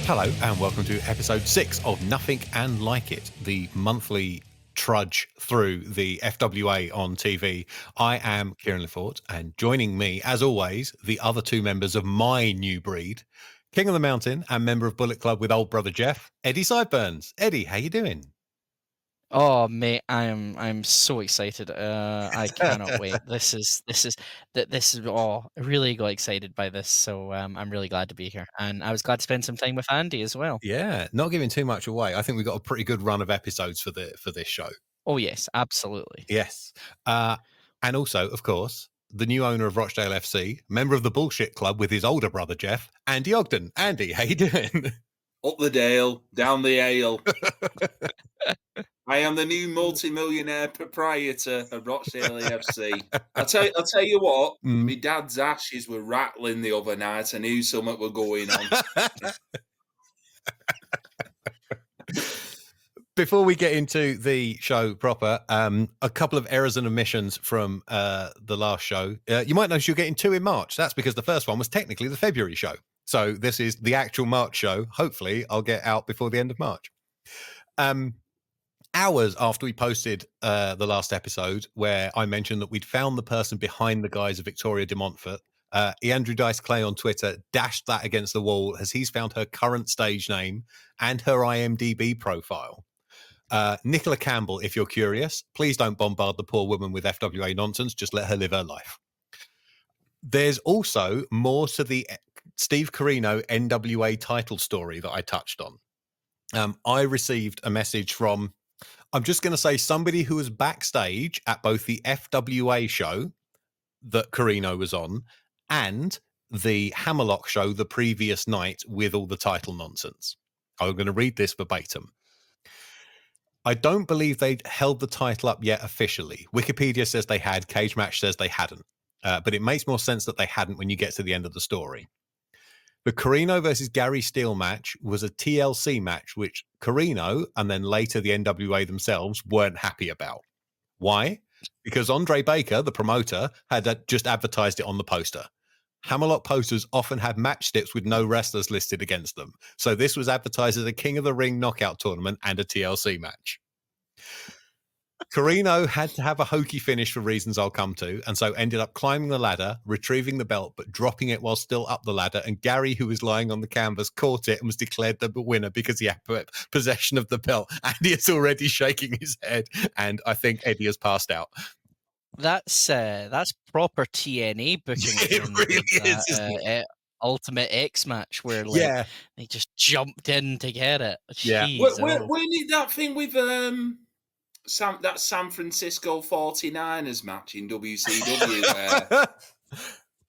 Hello and welcome to episode 6 of Nuffink and Like It, the monthly trudge through the FWA on TV. I am Kieran Lefort, and joining me, as always, the other two members of my new breed, King of the Mountain and member of Bullet Club with old brother Jeff, Eddie Sideburns. Eddie, how you doing? Oh mate, I'm so excited. I cannot wait. This is I really got excited by this. So I'm really glad to be here, and I was glad to spend some time with Andy as well. Yeah, not giving too much away. I think we've got a pretty good run of episodes for this show. Oh yes, absolutely. Yes. And also, of course, the new owner of Rochdale FC, member of the Bullshit Club with his older brother, Jeff, Andy Ogden. Andy, how you doing? Up the dale, down the ale. I am the new multi-millionaire proprietor of Rochdale FC. I'll tell you what, my dad's ashes were rattling the other night. I knew something were going on. Before we get into the show proper, a couple of errors and omissions from the last show. You might notice you're getting two in March. That's because the first one was technically the February show. So this is the actual March show. Hopefully, I'll get out before the end of March. Hours after we posted the last episode, where I mentioned that we'd found the person behind the guise of Victoria de Montfort, Andrew Dice Clay on Twitter dashed that against the wall as he's found her current stage name and her IMDb profile. Nicola Campbell, if you're curious, please don't bombard the poor woman with FWA nonsense. Just let her live her life. There's also more to the Steve Carino NWA title story that I touched on. I received a message from, I'm just going to say, somebody who was backstage at both the FWA show that Carino was on and the Hammerlock show the previous night with all the title nonsense. I'm going to read this verbatim. I don't believe they'd held the title up yet officially. Wikipedia says they had, Cage Match says they hadn't. But it makes more sense that they hadn't when you get to the end of the story. The Carino versus Gary Steele match was a TLC match, which Carino and then later the NWA themselves weren't happy about. Why? Because Andre Baker, the promoter, had just advertised it on the poster. Hammerlock posters often had match snips with no wrestlers listed against them. So this was advertised as a King of the Ring knockout tournament and a TLC match. Carino had to have a hokey finish for reasons I'll come to, and so ended up climbing the ladder, retrieving the belt, but dropping it while still up the ladder, and Gary, who was lying on the canvas, caught it and was declared the winner because he had possession of the belt, and he is already shaking his head, and I think Eddie has passed out. That's proper TNA booking. It really is, isn't it? Ultimate X match where they just jumped in to get it. Yeah. Jeez, When did that thing with that San Francisco 49ers match in WCW where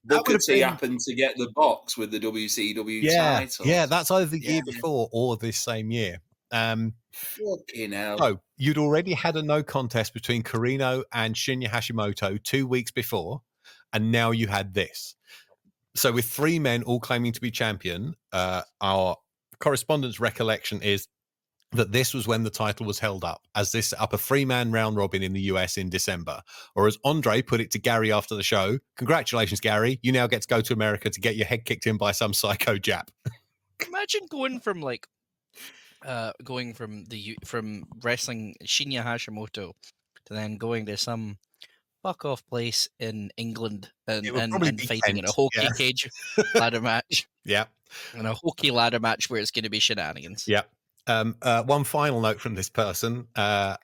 Booker T happened to get the box with the WCW title? Yeah, that's either the year before or this same year. Fucking hell. So you'd already had a no contest between Carino and Shinya Hashimoto 2 weeks before, and now you had this. So with three men all claiming to be champion, our correspondent's recollection is that this was when the title was held up, as this set up a three-man round robin in the US in December. Or as Andre put it to Gary after the show, congratulations, Gary, you now get to go to America to get your head kicked in by some psycho Jap. Imagine going from from wrestling Shinya Hashimoto to then going to some fuck off place in England and fighting in a hokey cage ladder match. Yeah. And a hokey ladder match where it's going to be shenanigans. Yeah. One final note from this person.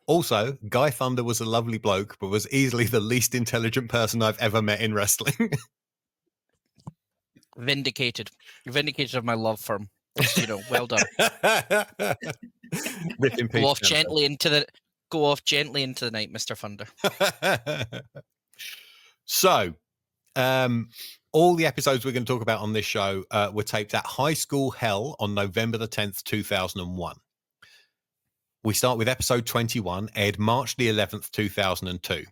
Also, Guy Thunder was a lovely bloke, but was easily the least intelligent person I've ever met in wrestling. Vindicated of my love for him. Well done. Rip in peace, Go off gently into the night, Mr. Thunder. So, all the episodes we're going to talk about on this show were taped at High School Hell on November the 10th, 2001. We start with episode 21, aired March the 11th, 2002.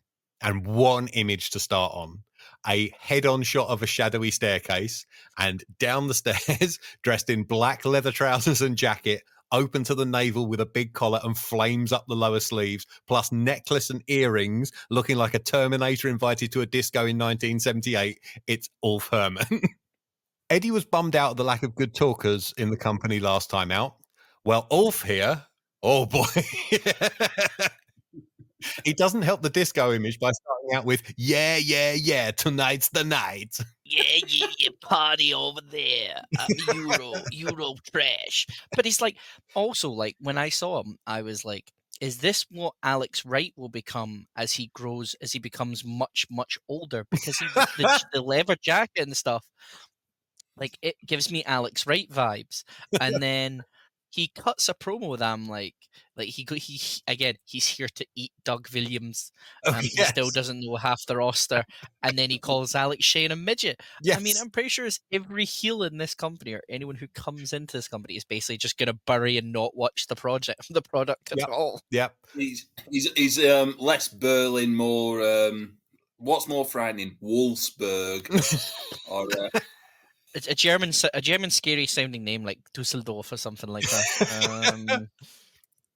And one image to start on. A head-on shot of a shadowy staircase, and down the stairs, dressed in black leather trousers and jacket, open to the navel with a big collar and flames up the lower sleeves, plus necklace and earrings, looking like a Terminator invited to a disco in 1978. It's Ulf Herman. Eddie was bummed out at the lack of good talkers in the company last time out. Well, Ulf here, oh boy. He doesn't help the disco image by starting out with, yeah, tonight's the night. Yeah, party over there. Euro trash. But he's like, also, like, when I saw him, I was like, is this what Alex Wright will become as he grows, as he becomes much, much older? Because the leather jacket and stuff, like, it gives me Alex Wright vibes. And then he cuts a promo with him, like he's here to eat Doug Williams. He still doesn't know half the roster, and then he calls Alex Shane a midget. Yes. I mean, I'm pretty sure it's every heel in this company or anyone who comes into this company is basically just going to bury and not watch the product at all. Yep. He's less Berlin, more what's more frightening, Wolfsburg, or. It's a German scary sounding name like Dusseldorf or something like that.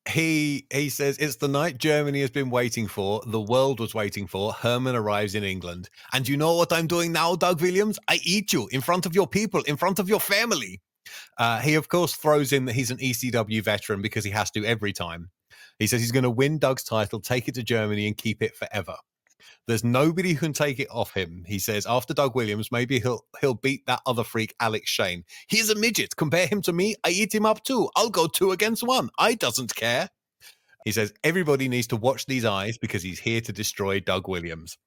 He says, it's the night Germany has been waiting for, the world was waiting for. Herman arrives in England. And you know what I'm doing now, Doug Williams? I eat you in front of your people, in front of your family. He, of course, throws in that he's an ECW veteran because he has to every time. He says he's going to win Doug's title, take it to Germany and keep it forever. There's nobody who can take it off him. He says after Doug Williams, maybe he'll beat that other freak, Alex Shane. He's a midget. Compare him to me. I eat him up too. I'll go 2 against 1. I doesn't care. He says everybody needs to watch these eyes because he's here to destroy Doug Williams.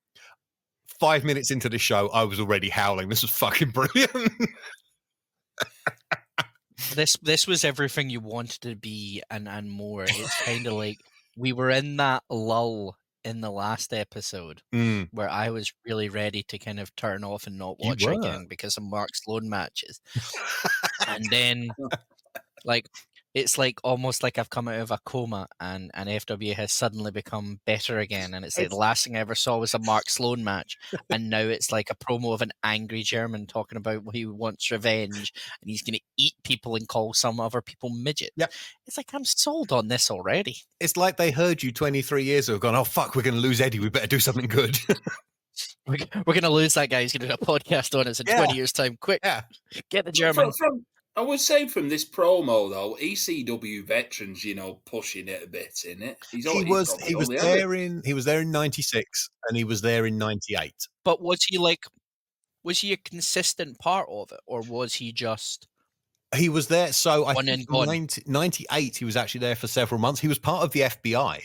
5 minutes into the show, I was already howling. This was fucking brilliant. This was everything you wanted to be and more. It's kind of like we were in that lull in the last episode where I was really ready to kind of turn off and not watch again because of Mark Sloan matches. And then like it's like almost like I've come out of a coma and FW has suddenly become better again. And it's like the last thing I ever saw was a Mark Sloan match. And now it's like a promo of an angry German talking about he wants revenge and he's going to eat people and call some other people midget. Yep. It's like, I'm sold on this already. It's like they heard you 23 years ago gone, oh, fuck, we're going to lose Eddie. We better do something good. We're going to lose that guy. He's going to do a podcast on us in 20 years' time. Quick, get the German. I would say from this promo though, ECW veterans, pushing it a bit in it. He was there in 96 and he was there in 98. But was he a consistent part of it, or was he just? He was there. So I think 98, he was actually there for several months. He was part of the FBI.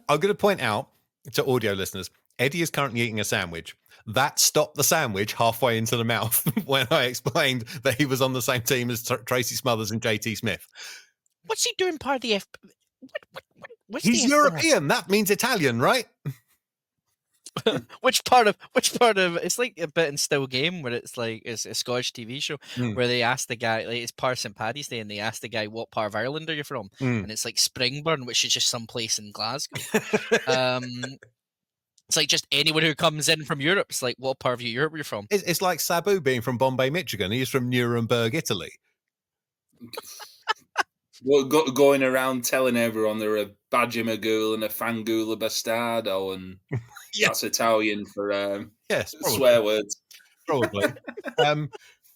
I'm going to point out to audio listeners, Eddie is currently eating a sandwich. That stopped the sandwich halfway into the mouth when I explained that he was on the same team as Tracy Smothers and JT Smith. What's he doing part of the He's European. That means Italian, right? Which part of it's like a bit in Still Game where it's like it's a Scottish TV show where they ask the guy, like it's part of St. Paddy's Day, and they ask the guy what part of Ireland are you from, and it's like Springburn, which is just some place in Glasgow. It's like just anyone who comes in from Europe. It's like, what part of Europe are you from? It's like Sabu being from Bombay, Michigan. He's from Nuremberg, Italy. Well, going around telling everyone they're a Badger Magul and a Fangula Bastardo, and that's Italian for swear words. Probably.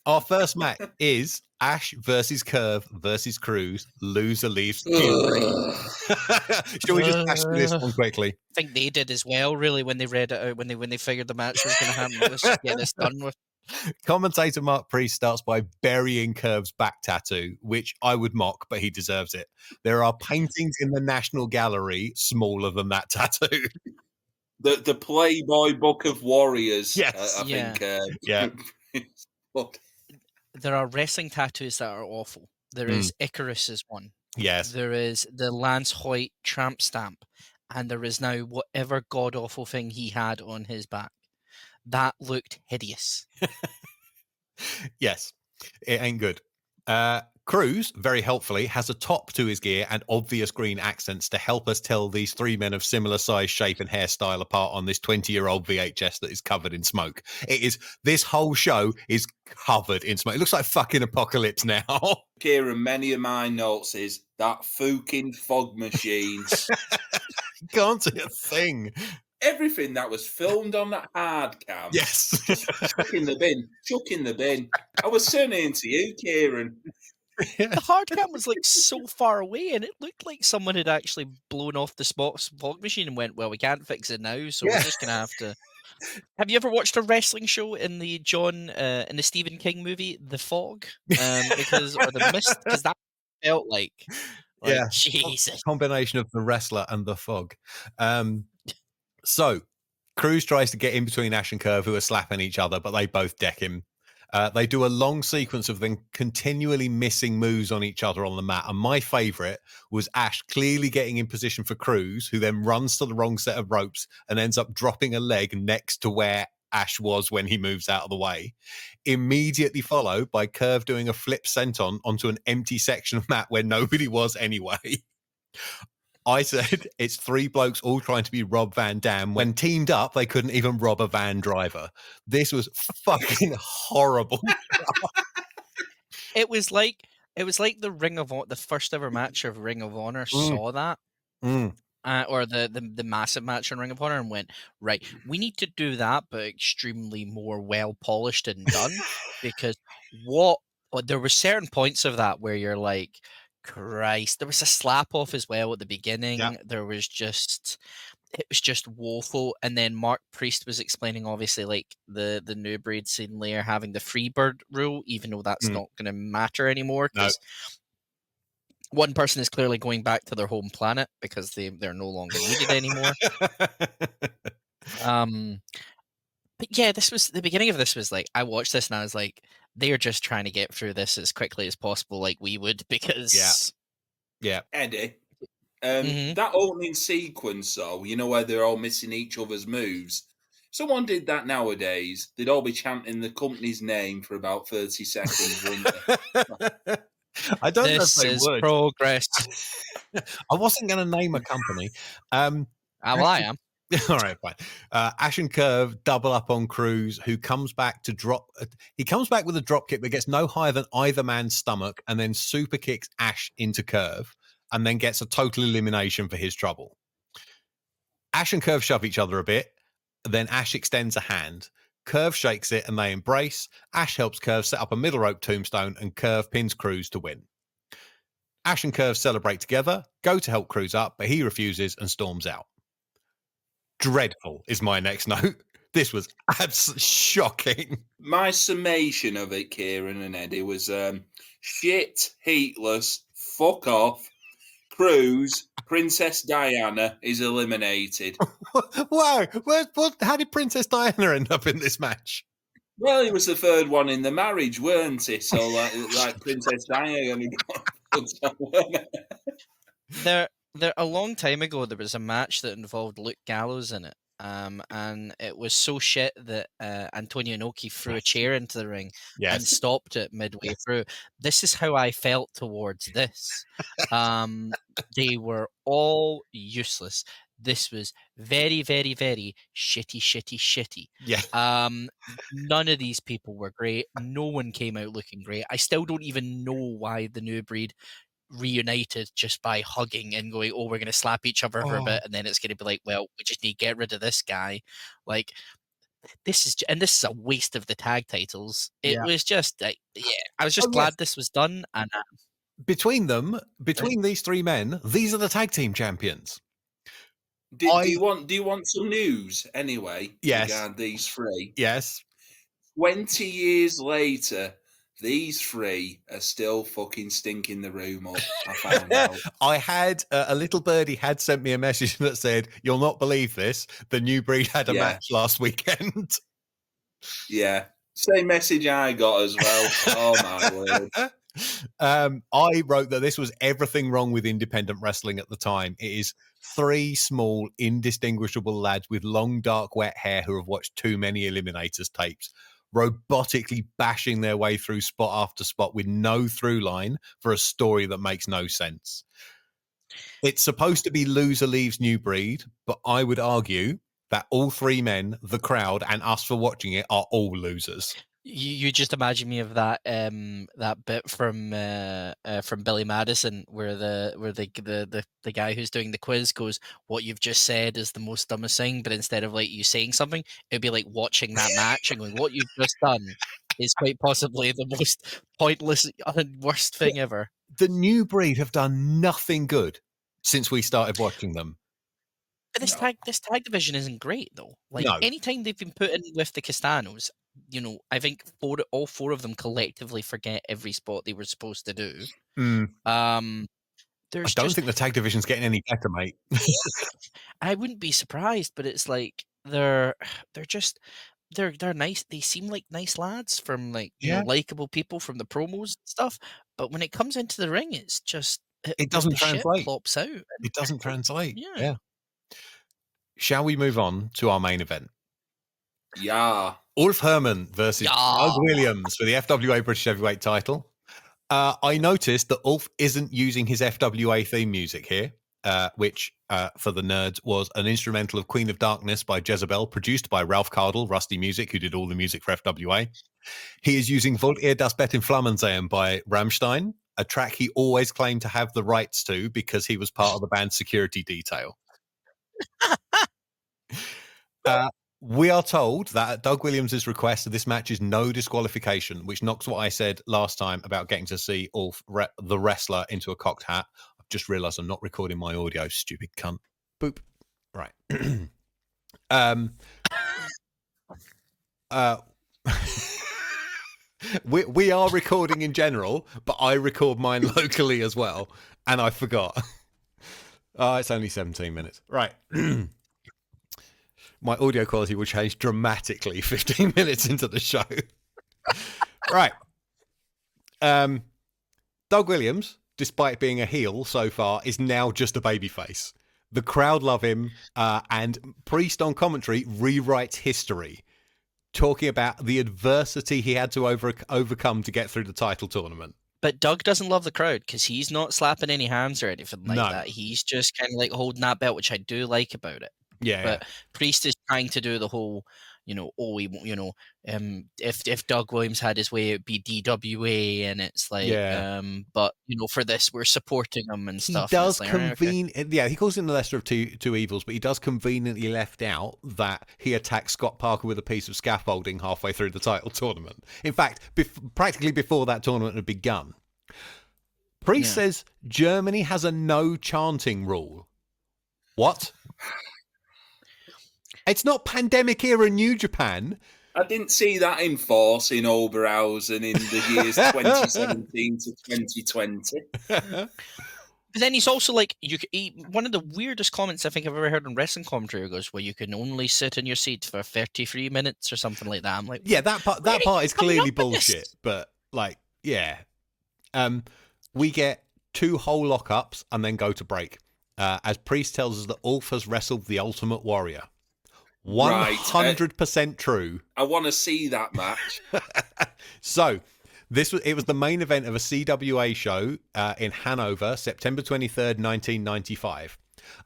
Our first match is Ash versus Curve versus Cruz. Loser leaves. Shall we just dash through this one quickly? I think they did as well, really, when they read it out, when they figured the match was going to happen. Let's just get this done with. Commentator Mark Priest starts by burying Curve's back tattoo, which I would mock, but he deserves it. There are paintings in the National Gallery smaller than that tattoo. The Playboy Book of Warriors. Yes. I think. Yeah. There are wrestling tattoos that are awful. There is Icarus is one. Yes. There is the Lance Hoyt tramp stamp. And there is now whatever god-awful thing he had on his back. That looked hideous. Yes. It ain't good. Cruz, very helpfully, has a top to his gear and obvious green accents to help us tell these three men of similar size, shape, and hairstyle apart on this 20-year-old VHS that is covered in smoke. This whole show is covered in smoke. It looks like fucking apocalypse now. Kieran, many of my notes is that fucking fog machine. Can't see a thing. everything that was filmed on that hard cam. Yes. Just chuck in the bin. Chuck in the bin. I was turning into you, Kieran. The hard cam was like so far away, and it looked like someone had actually blown off the fog machine and went, "Well, we can't fix it now, so we're just gonna have to." Have you ever watched a wrestling show in the in the Stephen King movie, The Fog? Or The Mist? Because that felt like Jesus. Combination of the wrestler and the fog. So Cruz tries to get in between Ash and Curve, who are slapping each other, but they both deck him. They do a long sequence of them continually missing moves on each other on the mat. And my favorite was Ash clearly getting in position for Cruz, who then runs to the wrong set of ropes and ends up dropping a leg next to where Ash was when he moves out of the way. Immediately followed by Curve doing a flip senton onto an empty section of mat where nobody was anyway. I said it's three blokes all trying to be Rob Van Dam. When teamed up, they couldn't even rob a van driver. This was fucking horrible. It was like the first ever match of Ring of Honor saw that. Or the massive match on Ring of Honor and went, right, we need to do that, but extremely more well polished and done. Because there were certain points of that where you're like, Christ, there was a slap off as well at the beginning. Yeah. It was just woeful. And then Mark Priest was explaining, obviously, like the new breed scene layer having the Freebird rule, even though that's not going to matter anymore. Because one person is clearly going back to their home planet because they're no longer needed anymore. But yeah, the beginning of this was like, I watched this and I was like, they're just trying to get through this as quickly as possible, like we would, because Eddie, that opening sequence, though, you know, where they're all missing each other's moves. Someone did that nowadays, they'd all be chanting the company's name for about 30 seconds, wouldn't they? I don't know if they is would. Progress. I wasn't going to name a company. Well, I am. All right, fine. Ash and Curve double up on Cruz, who comes back to drop. He comes back with a drop kick that gets no higher than either man's stomach, and then super kicks Ash into Curve, and then gets a total elimination for his trouble. Ash and Curve shove each other a bit. Then Ash extends a hand. Curve shakes it, and they embrace. Ash helps Curve set up a middle rope tombstone, and Curve pins Cruz to win. Ash and Curve celebrate together, go to help Cruz up, but he refuses and storms out. Dreadful is my next note. This was absolutely shocking. My summation of it, Kieran and Eddie, was shit, heatless, fuck off, Cruz, Princess Diana is eliminated. Wow. How did Princess Diana end up in this match? Well, he was the third one in the marriage, weren't he? So, like Princess Diana only got a long time ago, there was a match that involved Luke Gallows in it. And it was so shit that Antonio Inoki threw a chair into the ring and stopped it midway through. This is how I felt towards this. They were all useless. This was very, very, very shitty. Yeah. None of these people were great. No one came out looking great. I still don't even know why the new breed reunited just by hugging and going, oh, we're going to slap each other for a bit, and then it's going to be like, well, we just need to get rid of this guy. Like, this is a waste of the tag titles. It was just I was just glad this was done. And between these three men, these are the tag team champions. Do you want some news anyway? Yes. Regarding these three. Yes. 20 years later, these three are still fucking stinking the room up. I found out. I had a little birdie had sent me a message that said, "You'll not believe this. The new breed had a match last weekend." Yeah, same message I got as well. Oh my word. I wrote that this was everything wrong with independent wrestling at the time. It is three small, indistinguishable lads with long, dark, wet hair who have watched too many Eliminators tapes, robotically bashing their way through spot after spot with no through line for a story that makes no sense. It's supposed to be loser leaves new breed, but I would argue that all three men, the crowd, and us for watching it are all losers. You just imagine me of that bit from Billy Madison where the guy who's doing the quiz goes, "What you've just said is the most dumbest thing," but instead of like you saying something, it'd be like watching that match and going, "What you've just done is quite possibly the most pointless and worst thing ever." The New Breed have done nothing good since we started watching them. But this tag division isn't great though. Like No. anytime they've been put in with the Castanos, I think all four of them collectively forget every spot they were supposed to do. I There's don't think the tag division's getting any better, mate. I wouldn't be surprised, but it's like they're nice. They seem like nice lads from likable people from the promos and stuff. But when it comes into the ring, it's just it doesn't the shit translate. plops out. It doesn't translate. Yeah. Shall we move on to our main event? Yeah. Ulf Herman versus Doug Williams for the FWA British Heavyweight title. I noticed that Ulf isn't using his FWA theme music here, which, for the nerds, was an instrumental of Queen of Darkness by Jezebel, produced by Ralph Cardle, Rusty Music, who did all the music for FWA. He is using Wollt ihr das Bett in Flammen sehen by Rammstein, a track he always claimed to have the rights to because he was part of the band's security detail. We are told that at Doug Williams' request, this match is no disqualification, which knocks what I said last time about getting to see Ulf, the wrestler, into a cocked hat. I've just realised I'm not recording my audio, stupid cunt. Boop. Right. We are recording in general, but I record mine locally as well, and I forgot. It's only 17 minutes. Right. My audio quality will change dramatically 15 minutes into the show. Right. Doug Williams, despite being a heel so far, is now just a babyface. The crowd love him, and Priest on commentary rewrites history, talking about the adversity he had to overcome to get through the title tournament. But Doug doesn't love the crowd because he's not slapping any hands or anything like that. He's just kind of like holding that belt, which I do like about it. Yeah, but Priest is trying to do the whole, if Doug Williams had his way, it'd be DWA, and it's like, but for this, we're supporting him and stuff. He does he calls it the lesser of two evils, but he does conveniently left out that he attacked Scott Parker with a piece of scaffolding halfway through the title tournament. In fact, practically before that tournament had begun. Priest says Germany has a no chanting rule. What? It's not pandemic era New Japan. I didn't see that in force in Oberhausen in the years 2017 to 2020. But then he's also like, one of the weirdest comments I think I've ever heard on wrestling commentary goes, well, you can only sit in your seat for 33 minutes or something like that. I'm like, yeah, that part is clearly bullshit. But we get 2 whole lockups and then go to break. As Priest tells us that Ulf has wrestled the Ultimate Warrior. 100% true. I want to see that match. So, it was the main event of a CWA show in Hanover, September 23rd, 1995.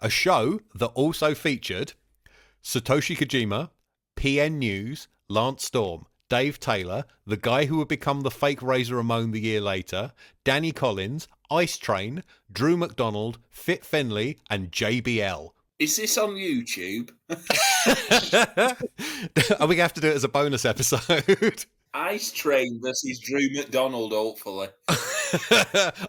A show that also featured Satoshi Kojima, PN News, Lance Storm, Dave Taylor, the guy who would become the fake Razor Ramon the year later, Danny Collins, Ice Train, Drew McDonald, Fit Finley, and JBL. Is this on YouTube? Are we going to have to do it as a bonus episode? Ice Train versus Drew McDonald, hopefully.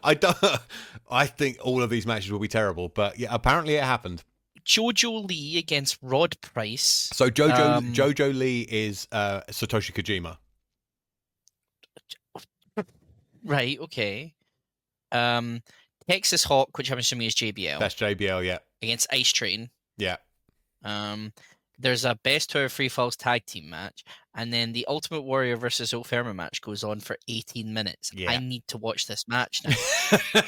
I think all of these matches will be terrible, but yeah, apparently it happened. Jojo Lee against Rod Price. So Jojo Lee is Satoshi Kojima. Right, okay. Texas Hawk, which I'm assuming is JBL. That's JBL, yeah. Against Ice Train. Yeah. There's a best 2 out of 3 falls tag team match, and then the Ultimate Warrior versus Ulf Herman match goes on for 18 minutes. Yeah. I need to watch this match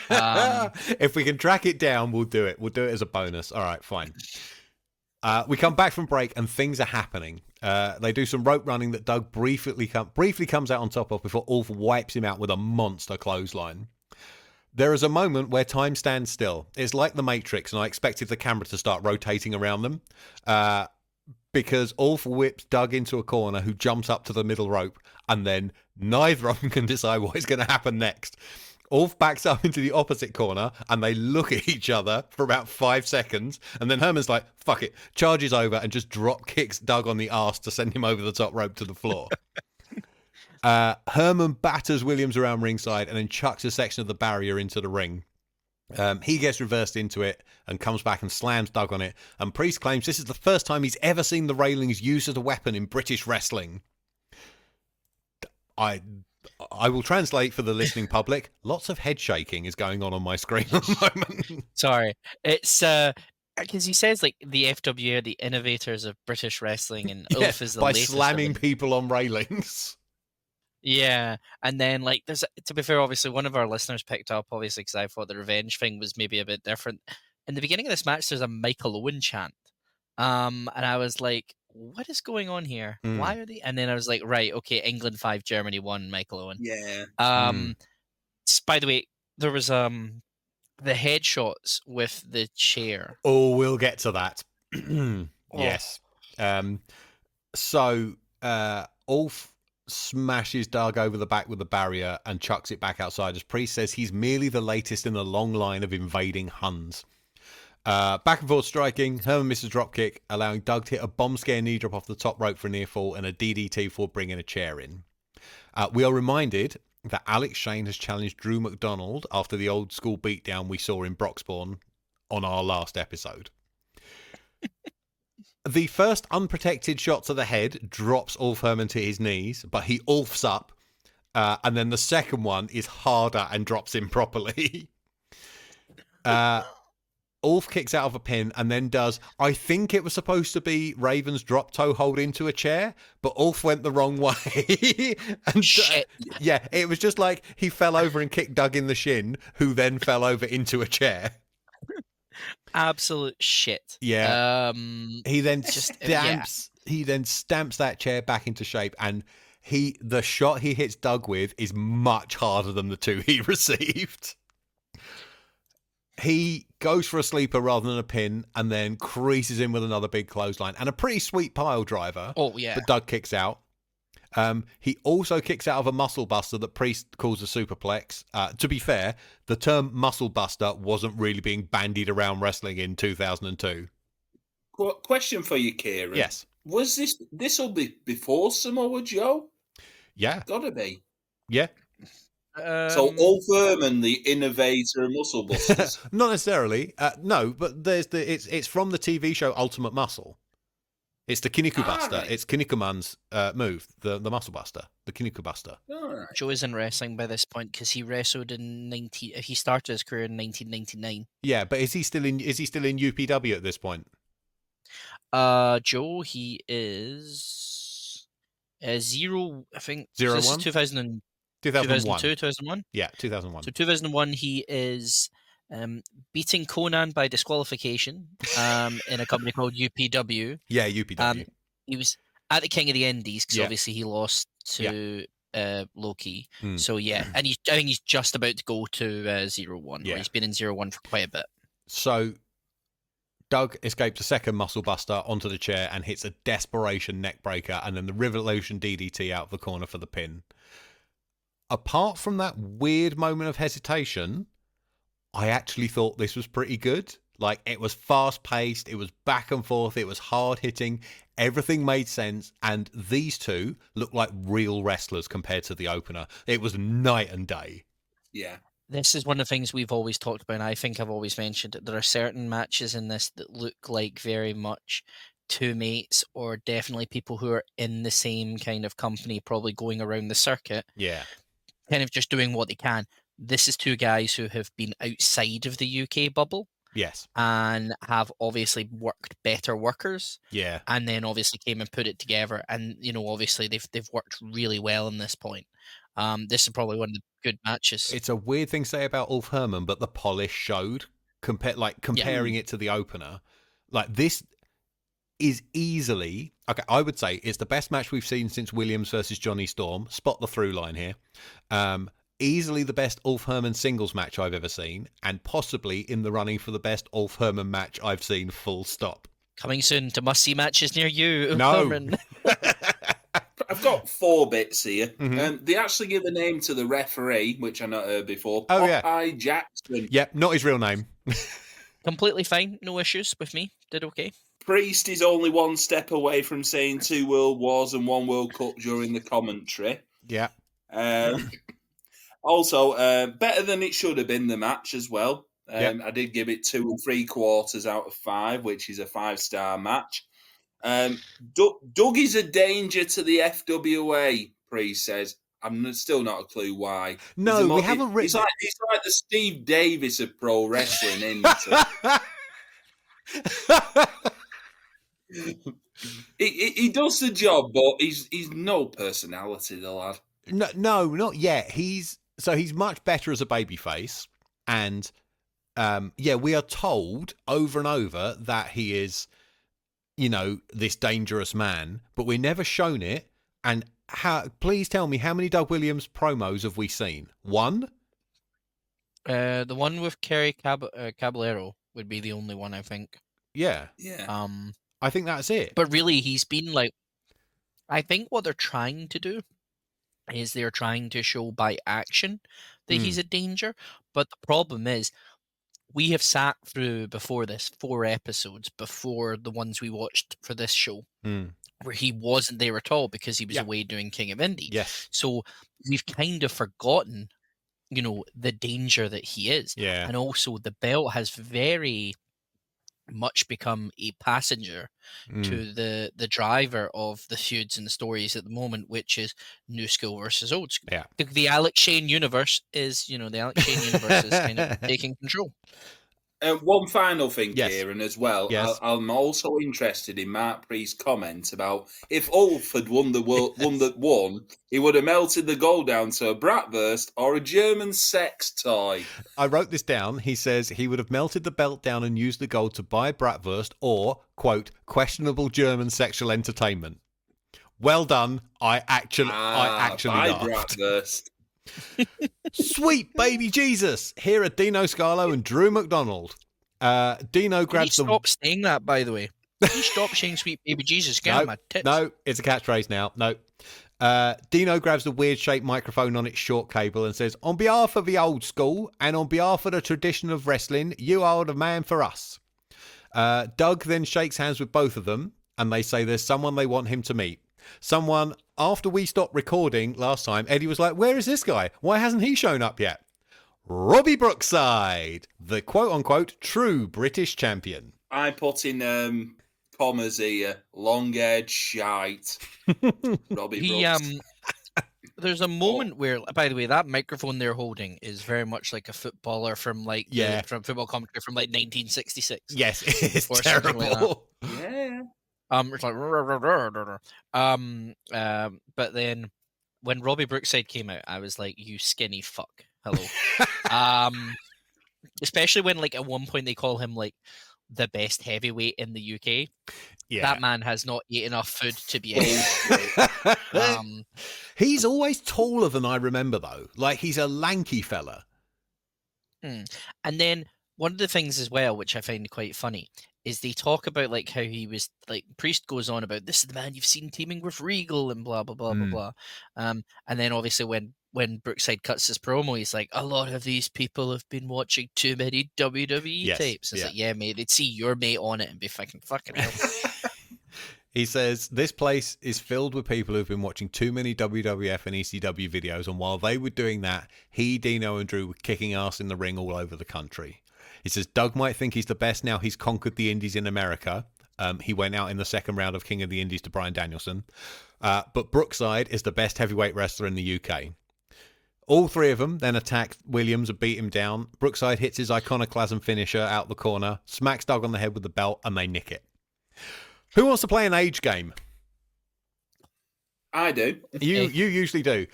now. If we can track it down, we'll do it. We'll do it as a bonus. All right, fine. We come back from break, and things are happening. They do some rope running that Doug briefly comes out on top of before Ulf wipes him out with a monster clothesline. There is a moment where time stands still. It's like the Matrix, and I expected the camera to start rotating around them. because Ulf whips Doug into a corner, who jumps up to the middle rope, and then neither of them can decide what is going to happen next. Ulf backs up into the opposite corner, and they look at each other for about 5 seconds, and then Herman's like, fuck it, charges over and just drop kicks Doug on the arse to send him over the top rope to the floor. Herman batters Williams around ringside and then chucks a section of the barrier into the ring. He gets reversed into it and comes back and slams Doug on it. And Priest claims this is the first time he's ever seen the railings used as a weapon in British wrestling. I will translate for the listening public. Lots of head shaking is going on my screen at the moment. Sorry. It's because he says like the FWA are the innovators of British wrestling, and Ulf is the by latest slamming people on railings. Yeah, and then like there's, to be fair, obviously one of our listeners picked up, obviously, because I thought the revenge thing was maybe a bit different. In the beginning of this match, there's a Michael Owen chant, and I was like, "What is going on here? Why are they?" And then I was like, "Right, okay, England 5, Germany 1, Michael Owen." Yeah. By the way, there was the headshots with the chair. Oh, we'll get to that. Yes. So Ulf smashes Doug over the back with the barrier and chucks it back outside as Priest says he's merely the latest in a long line of invading Huns. Back and forth striking, Herman misses a dropkick, allowing Doug to hit a bomb scare knee drop off the top rope for a near fall and a DDT for bringing a chair in. We are reminded that Alex Shane has challenged Drew McDonald after the old school beatdown we saw in Broxbourne on our last episode. The first unprotected shot to the head drops Ulf Herman to his knees, but he Ulfs up. And then the second one is harder and drops him properly. Ulf kicks out of a pin and then does, I think it was supposed to be Raven's drop toe hold into a chair, but Ulf went the wrong way. And Shit. Yeah, it was just like he fell over and kicked Doug in the shin, who then fell over into a chair. Absolute shit. Yeah. He then stamps. He then stamps that chair back into shape, and the shot he hits Doug with is much harder than the two he received. He goes for a sleeper rather than a pin, and then creases in with another big clothesline and a pretty sweet pile driver. Oh yeah. But Doug kicks out. He also kicks out of a muscle buster that Priest calls a superplex. To be fair, the term muscle buster wasn't really being bandied around wrestling in 2002. Question for you, Kieran. Yes. Was this will be before Samoa Joe? Yeah. Gotta be. Yeah. So Ulf Herman, the innovator of muscle busters. Not necessarily. No, but it's from the TV show Ultimate Muscle. It's the Kinniku Buster. Right. It's Kinnikuman's move, the Muscle Buster, the Kinniku Buster. Right. Joe is in wrestling by this point because he wrestled in he started his career in 1999. Yeah, but is he still in UPW at this point? Joe, he is 0. I think 0-1? This is 2001. 2001. Yeah, 2001. So 2001, he is beating Conan by disqualification in a company called UPW. Yeah, UPW. He was at the King of the Indies because Yeah. obviously he lost to Loki. Hmm. So yeah, and I think he's just about to go to 0-1. Yeah. He's been in 0-1 for quite a bit. So Doug escapes a second muscle buster onto the chair and hits a desperation neck breaker and then the Revolution DDT out of the corner for the pin. Apart from that weird moment of hesitation, I actually thought this was pretty good. Like, it was fast paced, it was back and forth, it was hard hitting, everything made sense, and these two looked like real wrestlers compared to the opener. It was night and day. Yeah. This is one of the things we've always talked about, and I think I've always mentioned it. There are certain matches in this that look like very much two mates, or definitely people who are in the same kind of company, probably going around the circuit, Yeah. kind of just doing what they can. This is two guys who have been outside of the UK bubble. Yes. And have obviously worked better workers. Yeah. And then obviously came and put it together. And, you know, obviously they've worked really well in this point. This is probably one of the good matches. It's a weird thing to say about Ulf Herman, but the polish showed, comparing it to the opener. Like, this is easily, okay, I would say it's the best match we've seen since Williams versus Johnny Storm. Spot the through line here. Easily the best Ulf Herman singles match I've ever seen, and possibly in the running for the best Ulf Herman match I've seen, full stop. Coming soon to must-see matches near you. No. Cameron. I've got 4 bits here. Mhm. They actually give a name to the referee, which I not heard before. Oh, yeah. Popeye Jackson. Yep, not his real name. Completely fine. No issues with me. Did okay. Priest is only one step away from saying 2 World Wars and 1 World Cup during the commentary. Yeah. Also, better than it should have been, the match as well. Yep. I did give it 2 3/4 out of 5, which is a 5-star match. Doug is a danger to the FWA, Priest says. I'm still not a clue why. No, we haven't written. He's like the Steve Davis of pro wrestling, isn't he? He does the job, but he's no personality, the lad. No, not yet. He's much better as a babyface, and we are told over and over that he is, this dangerous man, but we're never shown it. And please tell me, how many Doug Williams promos have we seen? 1? The one with Kerry Caballero would be the only one, I think. Yeah. Yeah. I think that's it. But really, he's been like, I think what they're trying to do is they're trying to show by action that he's a danger. But the problem is, we have sat through before this 4 episodes before the ones we watched for this show, where he wasn't there at all because he was away doing King of Indie. Yes. So we've kind of forgotten, the danger that he is. Yeah. And also the belt has very much become a passenger to the driver of the feuds and the stories at the moment, which is new school versus old school. Yeah. The Alex Shane universe is, the Alex Shane universe is kind of taking control. One final thing, Yes. Kieran, as well. Yes. I'm also interested in Mark Priest's comment about if Ulf had won the one, he would have melted the gold down to a bratwurst or a German sex toy. I wrote this down. He says he would have melted the belt down and used the gold to buy bratwurst or, quote, questionable German sexual entertainment. Well done. I actually buy laughed. bratwurst. Sweet baby Jesus. Here are Dino Scarlo and Drew McDonald. Dino grabs Can you stop saying that, by the way? Can you stop saying sweet baby Jesus? Get on my tits. No, it's a catchphrase now. No. Dino grabs the weird-shaped microphone on its short cable and says, on behalf of the old school and on behalf of the tradition of wrestling, you are the man for us. Doug then shakes hands with both of them, and they say there's someone they want him to meet. Someone, after we stopped recording last time, Eddie was like, where is this guy? Why hasn't he shown up yet? Robbie Brookside, the quote-unquote true British champion. I put in commas here, long-haired shite. Robbie Brooks. There's a moment where, by the way, that microphone they're holding is very much like a footballer from from football commentary from 1966. Yes, it's terrible. Yeah. It's like, but then when Robbie Brookside came out, I was like, you skinny fuck. Hello. Especially when at one point they call him the best heavyweight in the UK. Yeah. That man has not eaten enough food to be He's always taller than I remember, though. He's a lanky fella. And then one of the things as well, which I find quite funny, is they talk about how he was Priest goes on about this is the man you've seen teaming with Regal and blah blah blah blah blah. And then obviously when Brookside cuts his promo, he's like, a lot of these people have been watching too many WWE tapes. It's yeah, mate, they'd see your mate on it and be fucking hell. He says, this place is filled with people who've been watching too many WWF and ECW videos, and while they were doing that, he, Dino, and Drew were kicking ass in the ring all over the country. He says, Doug might think he's the best now he's conquered the Indies in America. He went out in the second round of King of the Indies to Bryan Danielson. But Brookside is the best heavyweight wrestler in the UK. All 3 of them then attack Williams and beat him down. Brookside hits his iconoclasm finisher out the corner, smacks Doug on the head with the belt, and they nick it. Who wants to play an age game? I do. You usually do.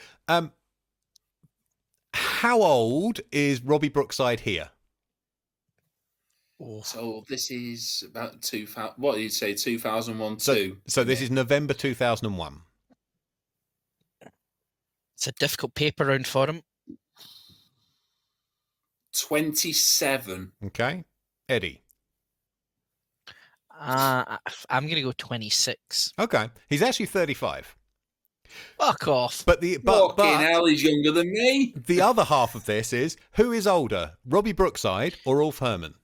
How old is Robbie Brookside here? So this is about 2000. What did you say? 2001, So this is November 2001. It's a difficult paper round for him. 27. Okay. Eddie. I'm gonna go 26. Okay, he's actually 35. Fuck off. But Fucking hell, he's younger than me. The other half of this is, who is older, Robbie Brookside or Ulf Herman?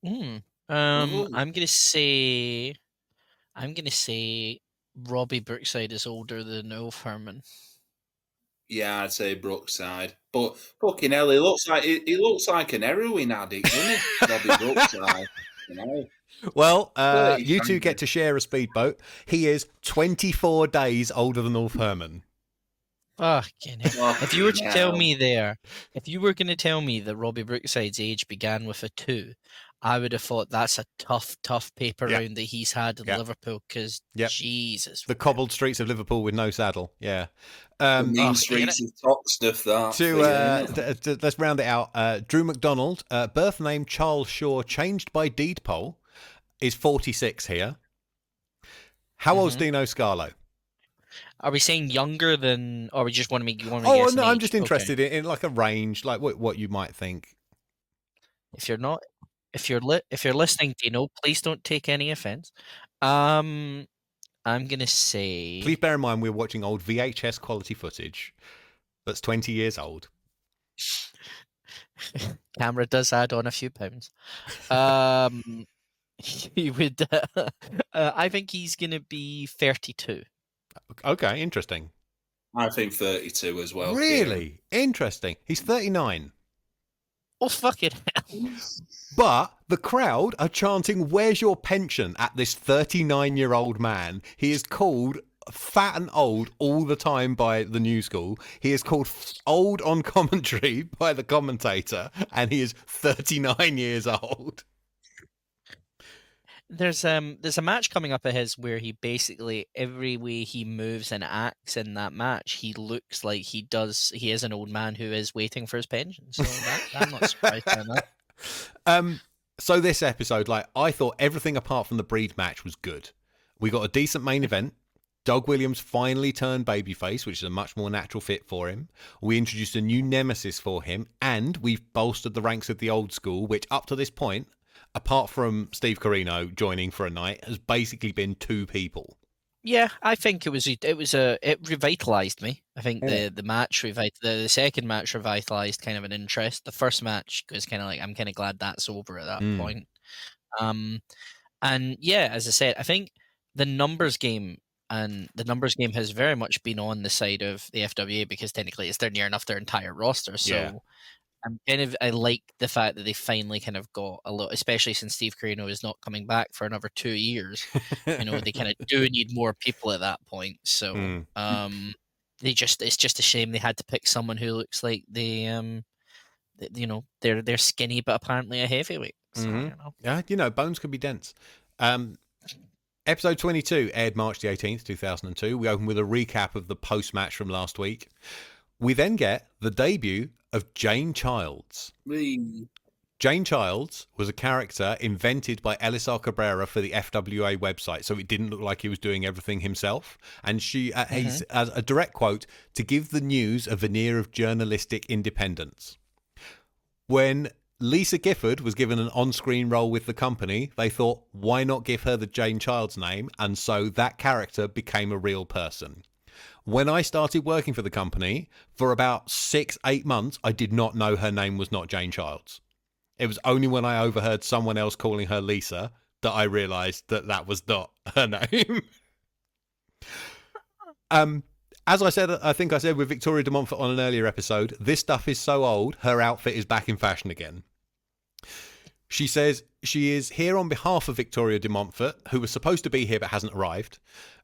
I'm gonna say Robbie Brookside is older than Ulf Herman. Yeah, I'd say Brookside. But fucking hell, he looks like an heroin addict, doesn't he? Robbie Brookside. You know? Well, you two get to share a speedboat. He is 24 days older than Ulf Herman. Fucking hell. If you were to tell me if you were going to tell me that Robbie Brookside's age began with a 2, I would have thought that's a tough paper round that he's had in Liverpool, because Jesus. The cobbled streets of Liverpool with no saddle, yeah. The mean streets of top stuff, that. Let's round it out. Drew McDonald, birth name Charles Shaw, changed by deed poll, is 46 here. How old's Dino Scarlo? Are we saying younger than, or we just want to make? Oh no, I'm just interested in like a range, like what you might think. If you're listening, Dino, please don't take any offense. I'm gonna say. Please bear in mind we're watching old VHS quality footage that's 20 years old. Camera does add on a few pounds. He would. I think he's gonna be 32. Okay, interesting. I think 32 as well. Really? Kieran. Interesting. He's 39. Oh, fucking hell. But the crowd are chanting, "Where's your pension?" at this 39-year-old man. He is called fat and old all the time by the new school. He is called old on commentary by the commentator, and he is 39 years old. There's a match coming up of his where he basically, every way he moves and acts in that match, he looks like he is an old man who is waiting for his pension. So I'm not surprised by that. So this episode, like, I thought everything apart from the Breed match was good. We got a decent main event. Doug Williams finally turned babyface, which is a much more natural fit for him. We introduced a new nemesis for him, and we've bolstered the ranks of the old school, which up to this point, apart from Steve Corino joining for a night, has basically been 2 people. Yeah, I think it revitalized me. I think the match the second match revitalized kind of an interest. The first match was kind of like, I'm kind of glad that's over at that point. And yeah, as I said, I think the numbers game has very much been on the side of the FWA, because technically they're near enough their entire roster. So I like the fact that they finally kind of got a lot, especially since Steve Corino is not coming back for another 2 years. They kind of do need more people at that point. So it's just a shame they had to pick someone who looks like they're skinny but apparently a heavyweight. So, Yeah, bones can be dense. Episode 22 aired March the 18th, 2002. We open with a recap of the post-match from last week. We then get the debut of Jane Childs. Jane Childs was a character invented by Elisar Cabrera for the FWA website, so it didn't look like he was doing everything himself. And he's as a direct quote, "to give the news a veneer of journalistic independence." When Lisa Gifford was given an on-screen role with the company, they thought, why not give her the Jane Childs name? And so that character became a real person. When I started working for the company, for about 6-8 months, I did not know her name was not Jane Childs. It was only when I overheard someone else calling her Lisa that I realised that was not her name. As I said, I think I said with Victoria de Montfort on an earlier episode, this stuff is so old, her outfit is back in fashion again. She says she is here on behalf of Victoria de Montfort, who was supposed to be here but hasn't arrived.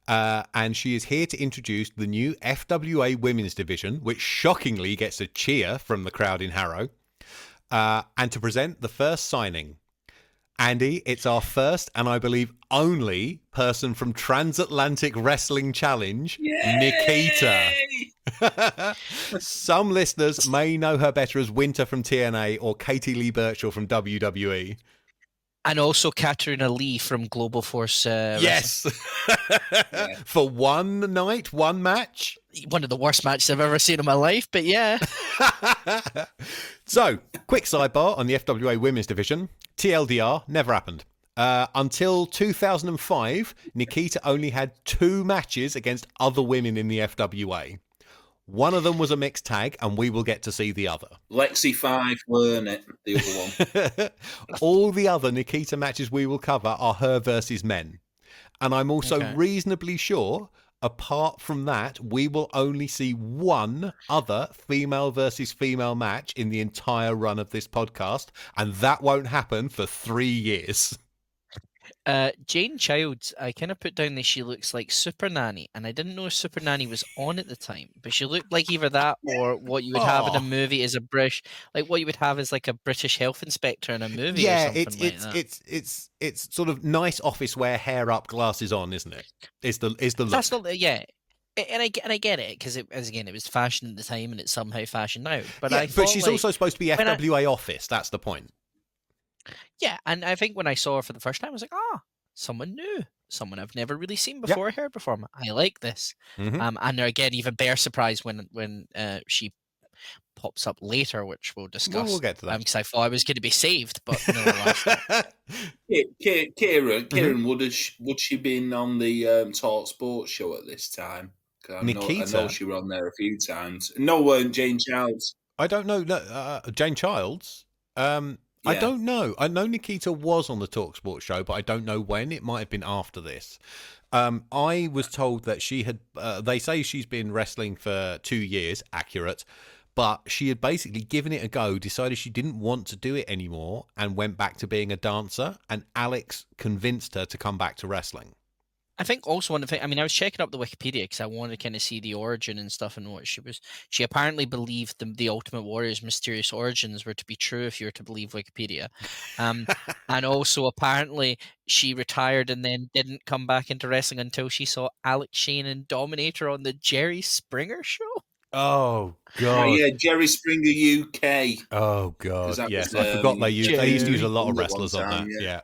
And she is here to introduce the new FWA Women's Division, which shockingly gets a cheer from the crowd in Harrow, and to present the first signing. Andy, it's our first and I believe only person from Transatlantic Wrestling Challenge, Nikita. Some listeners may know her better as Winter from TNA or Katie Lee Burchill from WWE. And also Katrina Lee from Global Force. Yes. For one night, one match. One of the worst matches I've ever seen in my life, but yeah. So, quick sidebar on the FWA Women's Division. TLDR, never happened. Until 2005, Nikita only had 2 matches against other women in the FWA. One of them was a mixed tag, and we will get to see the other. Lexi 5, weren't it? The other one. All the other Nikita matches we will cover are her versus men. And I'm also reasonably sure, apart from that, we will only see one other female versus female match in the entire run of this podcast, and that won't happen for 3 years. Jane Childs, I kind of put down that she looks like Super Nanny, and I didn't know if Super Nanny was on at the time, but she looked like either that or what you would have in a movie as a British, like what you would have as like a British health inspector in a movie. Yeah, or something like that. It's sort of nice office wear, hair up, glasses on, isn't it? Is the look? That's not, yeah. And I get it because it was fashion at the time and it's somehow fashion now. But yeah, but she's also supposed to be FWA office. That's the point. Yeah, and I think when I saw her for the first time, I was like, someone new, someone I've never really seen before, heard before. I like this. Mm-hmm. And again, even bare surprise when she pops up later, which we'll discuss. We'll get to that. Because I thought I was going to be saved, but no. Kieran, would she been on the Talk Sports show at this time? I know she were on there a few times. No, Jane Childs. I don't know. No, Jane Childs. I don't know. I know Nikita was on the TalkSport show, but I don't know when. It might have been after this. I was told that she had... they say she's been wrestling for 2 years, accurate, but she had basically given it a go, decided she didn't want to do it anymore, and went back to being a dancer, and Alex convinced her to come back to wrestling. I think also one of the things, I was checking up the Wikipedia because I wanted to kind of see the origin and stuff and what she was. She apparently believed the Ultimate Warrior's mysterious origins were to be true if you were to believe Wikipedia. And also apparently she retired and then didn't come back into wrestling until she saw Alex Shane and Dominator on the Jerry Springer show. Oh, God. Oh, yeah, Jerry Springer UK. Oh, God. Yes, was, I forgot they used to use a lot of wrestlers on that. Yeah.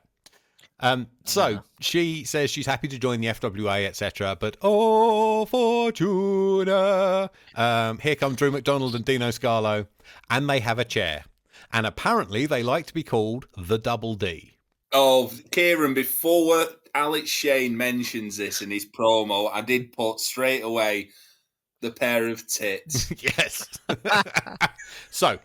So she says she's happy to join the FWA, etc. But oh, Fortuna! Here come Drew McDonald and Dino Scarlo, and they have a chair. And apparently, they like to be called the Double D. Oh, Kieran! Before Alex Shane mentions this in his promo, I did put straight away the pair of tits. Yes. So.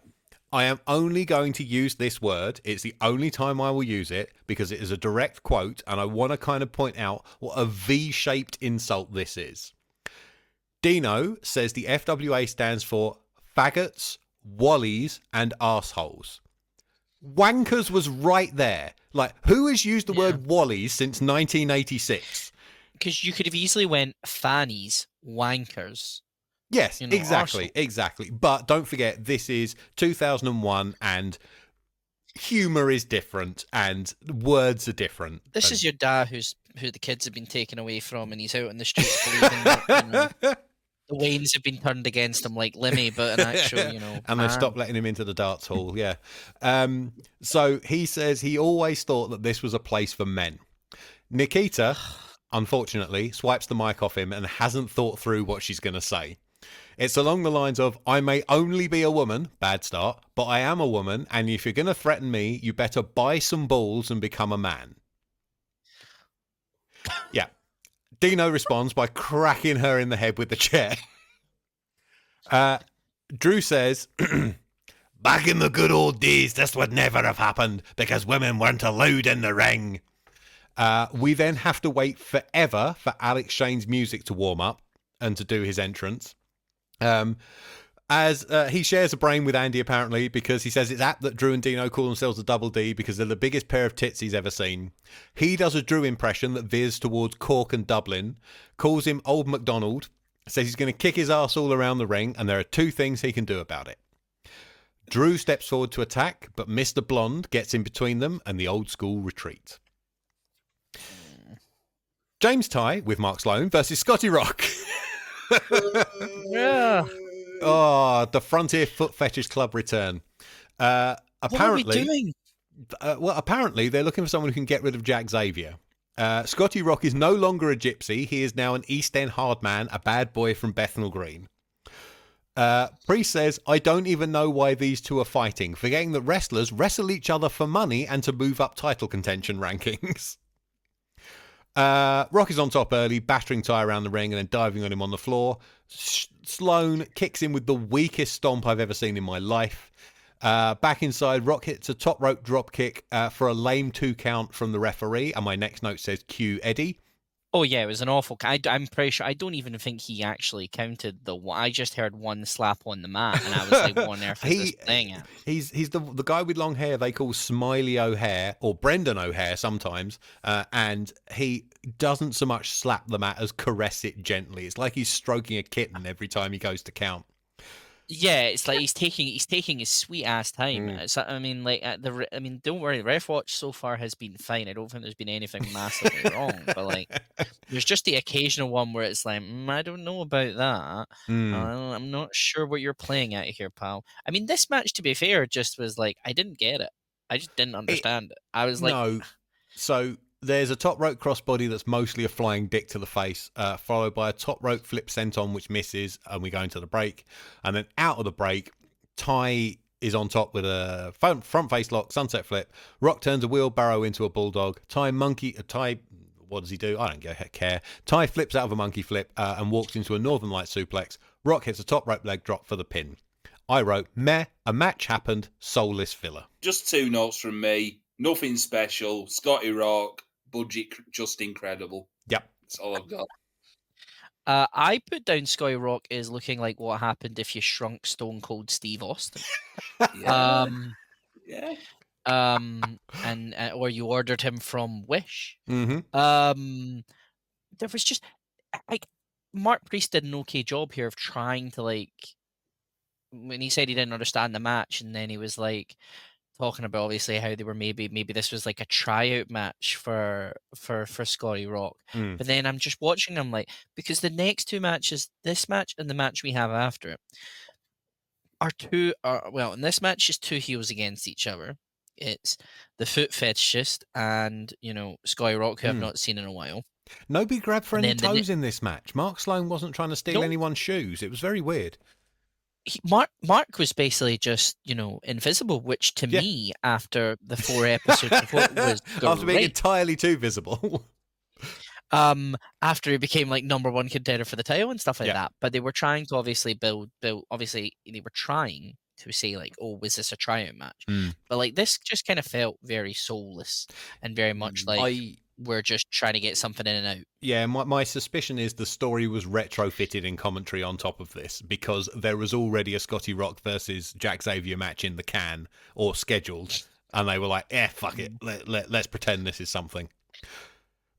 I am only going to use this word. It's the only time I will use it because it is a direct quote, and I want to kind of point out what a V-shaped insult this is. Dino says the FWA stands for faggots, wallies, and arseholes. Wankers was right there. Like, who has used the word wallies since 1986? Because you could have easily went fannies, wankers. Yes, exactly. But don't forget, this is 2001 and humour is different and words are different. This is your dad who the kids have been taken away from and he's out in the streets believing that, the Waynes have been turned against him like Lemmy, but an actual, and they've stopped letting him into the darts hall, yeah. So he says he always thought that this was a place for men. Nikita, unfortunately, swipes the mic off him and hasn't thought through what she's going to say. It's along the lines of, I may only be a woman, bad start, but I am a woman, and if you're going to threaten me, you better buy some balls and become a man. Yeah. Dino responds by cracking her in the head with the chair. Drew says, back in the good old days, this would never have happened because women weren't allowed in the ring. We then have to wait forever for Alex Shane's music to warm up and to do his entrance. As he shares a brain with Andy, apparently, because he says it's apt that Drew and Dino call themselves a Double D because they're the biggest pair of tits he's ever seen. He does a Drew impression that veers towards Cork and Dublin, calls him Old MacDonald, says he's going to kick his ass all around the ring, and there are 2 things he can do about it. Drew steps forward to attack, but Mr. Blonde gets in between them, and the old school retreat. James Ty with Mark Sloan versus Scotty Rock. Yeah. Oh, the Frontier Foot Fetish Club return. Apparently, what are we doing? Apparently they're looking for someone who can get rid of Jack Xavier. Scotty Rock is no longer a gypsy. He is now an East End hard man, a bad boy from Bethnal Green. Priest says, I don't even know why these two are fighting, forgetting that wrestlers wrestle each other for money and to move up title contention rankings. Rock is on top early, battering Ty around the ring and then diving on him on the floor. Sloan kicks him with the weakest stomp I've ever seen in my life. Back inside, Rock hits a top rope drop kick for a lame 2 count from the referee, and my next note says cue Eddie. Oh yeah, it was an awful. I'm pretty sure. I don't even think he actually counted the one. I just heard one slap on the mat, and I was like, "What on earth is this thing?" He's the guy with long hair they call Smiley O'Hare or Brendan O'Hare sometimes, and he doesn't so much slap the mat as caress it gently. It's like he's stroking a kitten every time he goes to count. Yeah, it's like he's taking his sweet ass time. So, I mean, like don't worry, Ref Watch so far has been fine. I don't think there's been anything massively wrong, but like, there's just the occasional one where it's like, I don't know about that. I'm not sure what you're playing at here, pal. I mean, this match, to be fair, just was like, I didn't get it. I just didn't understand it. I was like, no. So there's a top rope crossbody that's mostly a flying dick to the face, followed by a top rope flip senton, which misses, and we go into the break. And then out of the break, Ty is on top with a front face lock, sunset flip. Rock turns a wheelbarrow into a bulldog. Ty, what does he do? I don't care. Ty flips out of a monkey flip and walks into a Northern Light suplex. Rock hits a top rope leg drop for the pin. I wrote, meh, a match happened, soulless filler. Just 2 notes from me. Nothing special. Scotty Rock. Budget just incredible. Yep. That's all I've got. I put down Scotty Rock is looking like what happened if you shrunk Stone Cold Steve Austin. Yeah. And or you ordered him from Wish. Mm-hmm. There was just like Mark Priest did an okay job here of trying to, like, when he said he didn't understand the match, and then he was like talking about obviously how they were maybe this was like a tryout match for Scotty Rock. But then I'm just watching them like, because the next 2 matches, this match and the match we have after it, well, in this match is 2 heels against each other. It's the foot fetishist and, Scotty Rock, who I've not seen in a while. Nobody grabbed for any toes in this match. Mark Sloan wasn't trying to steal anyone's shoes. It was very weird. Mark was basically just, invisible, which to me, after the 4 episodes before, was great. After being entirely too visible. After he became like #1 contender for the title and stuff like that. But they were trying to obviously build. Obviously, they were trying to say like, oh, was this a tryout match? But like, this just kind of felt very soulless and very much like we're just trying to get something in and out. Yeah, my suspicion is the story was retrofitted in commentary on top of this, because there was already a Scotty Rock versus Jack Xavier match in the can or scheduled, and they were like, fuck it, let's pretend this is something.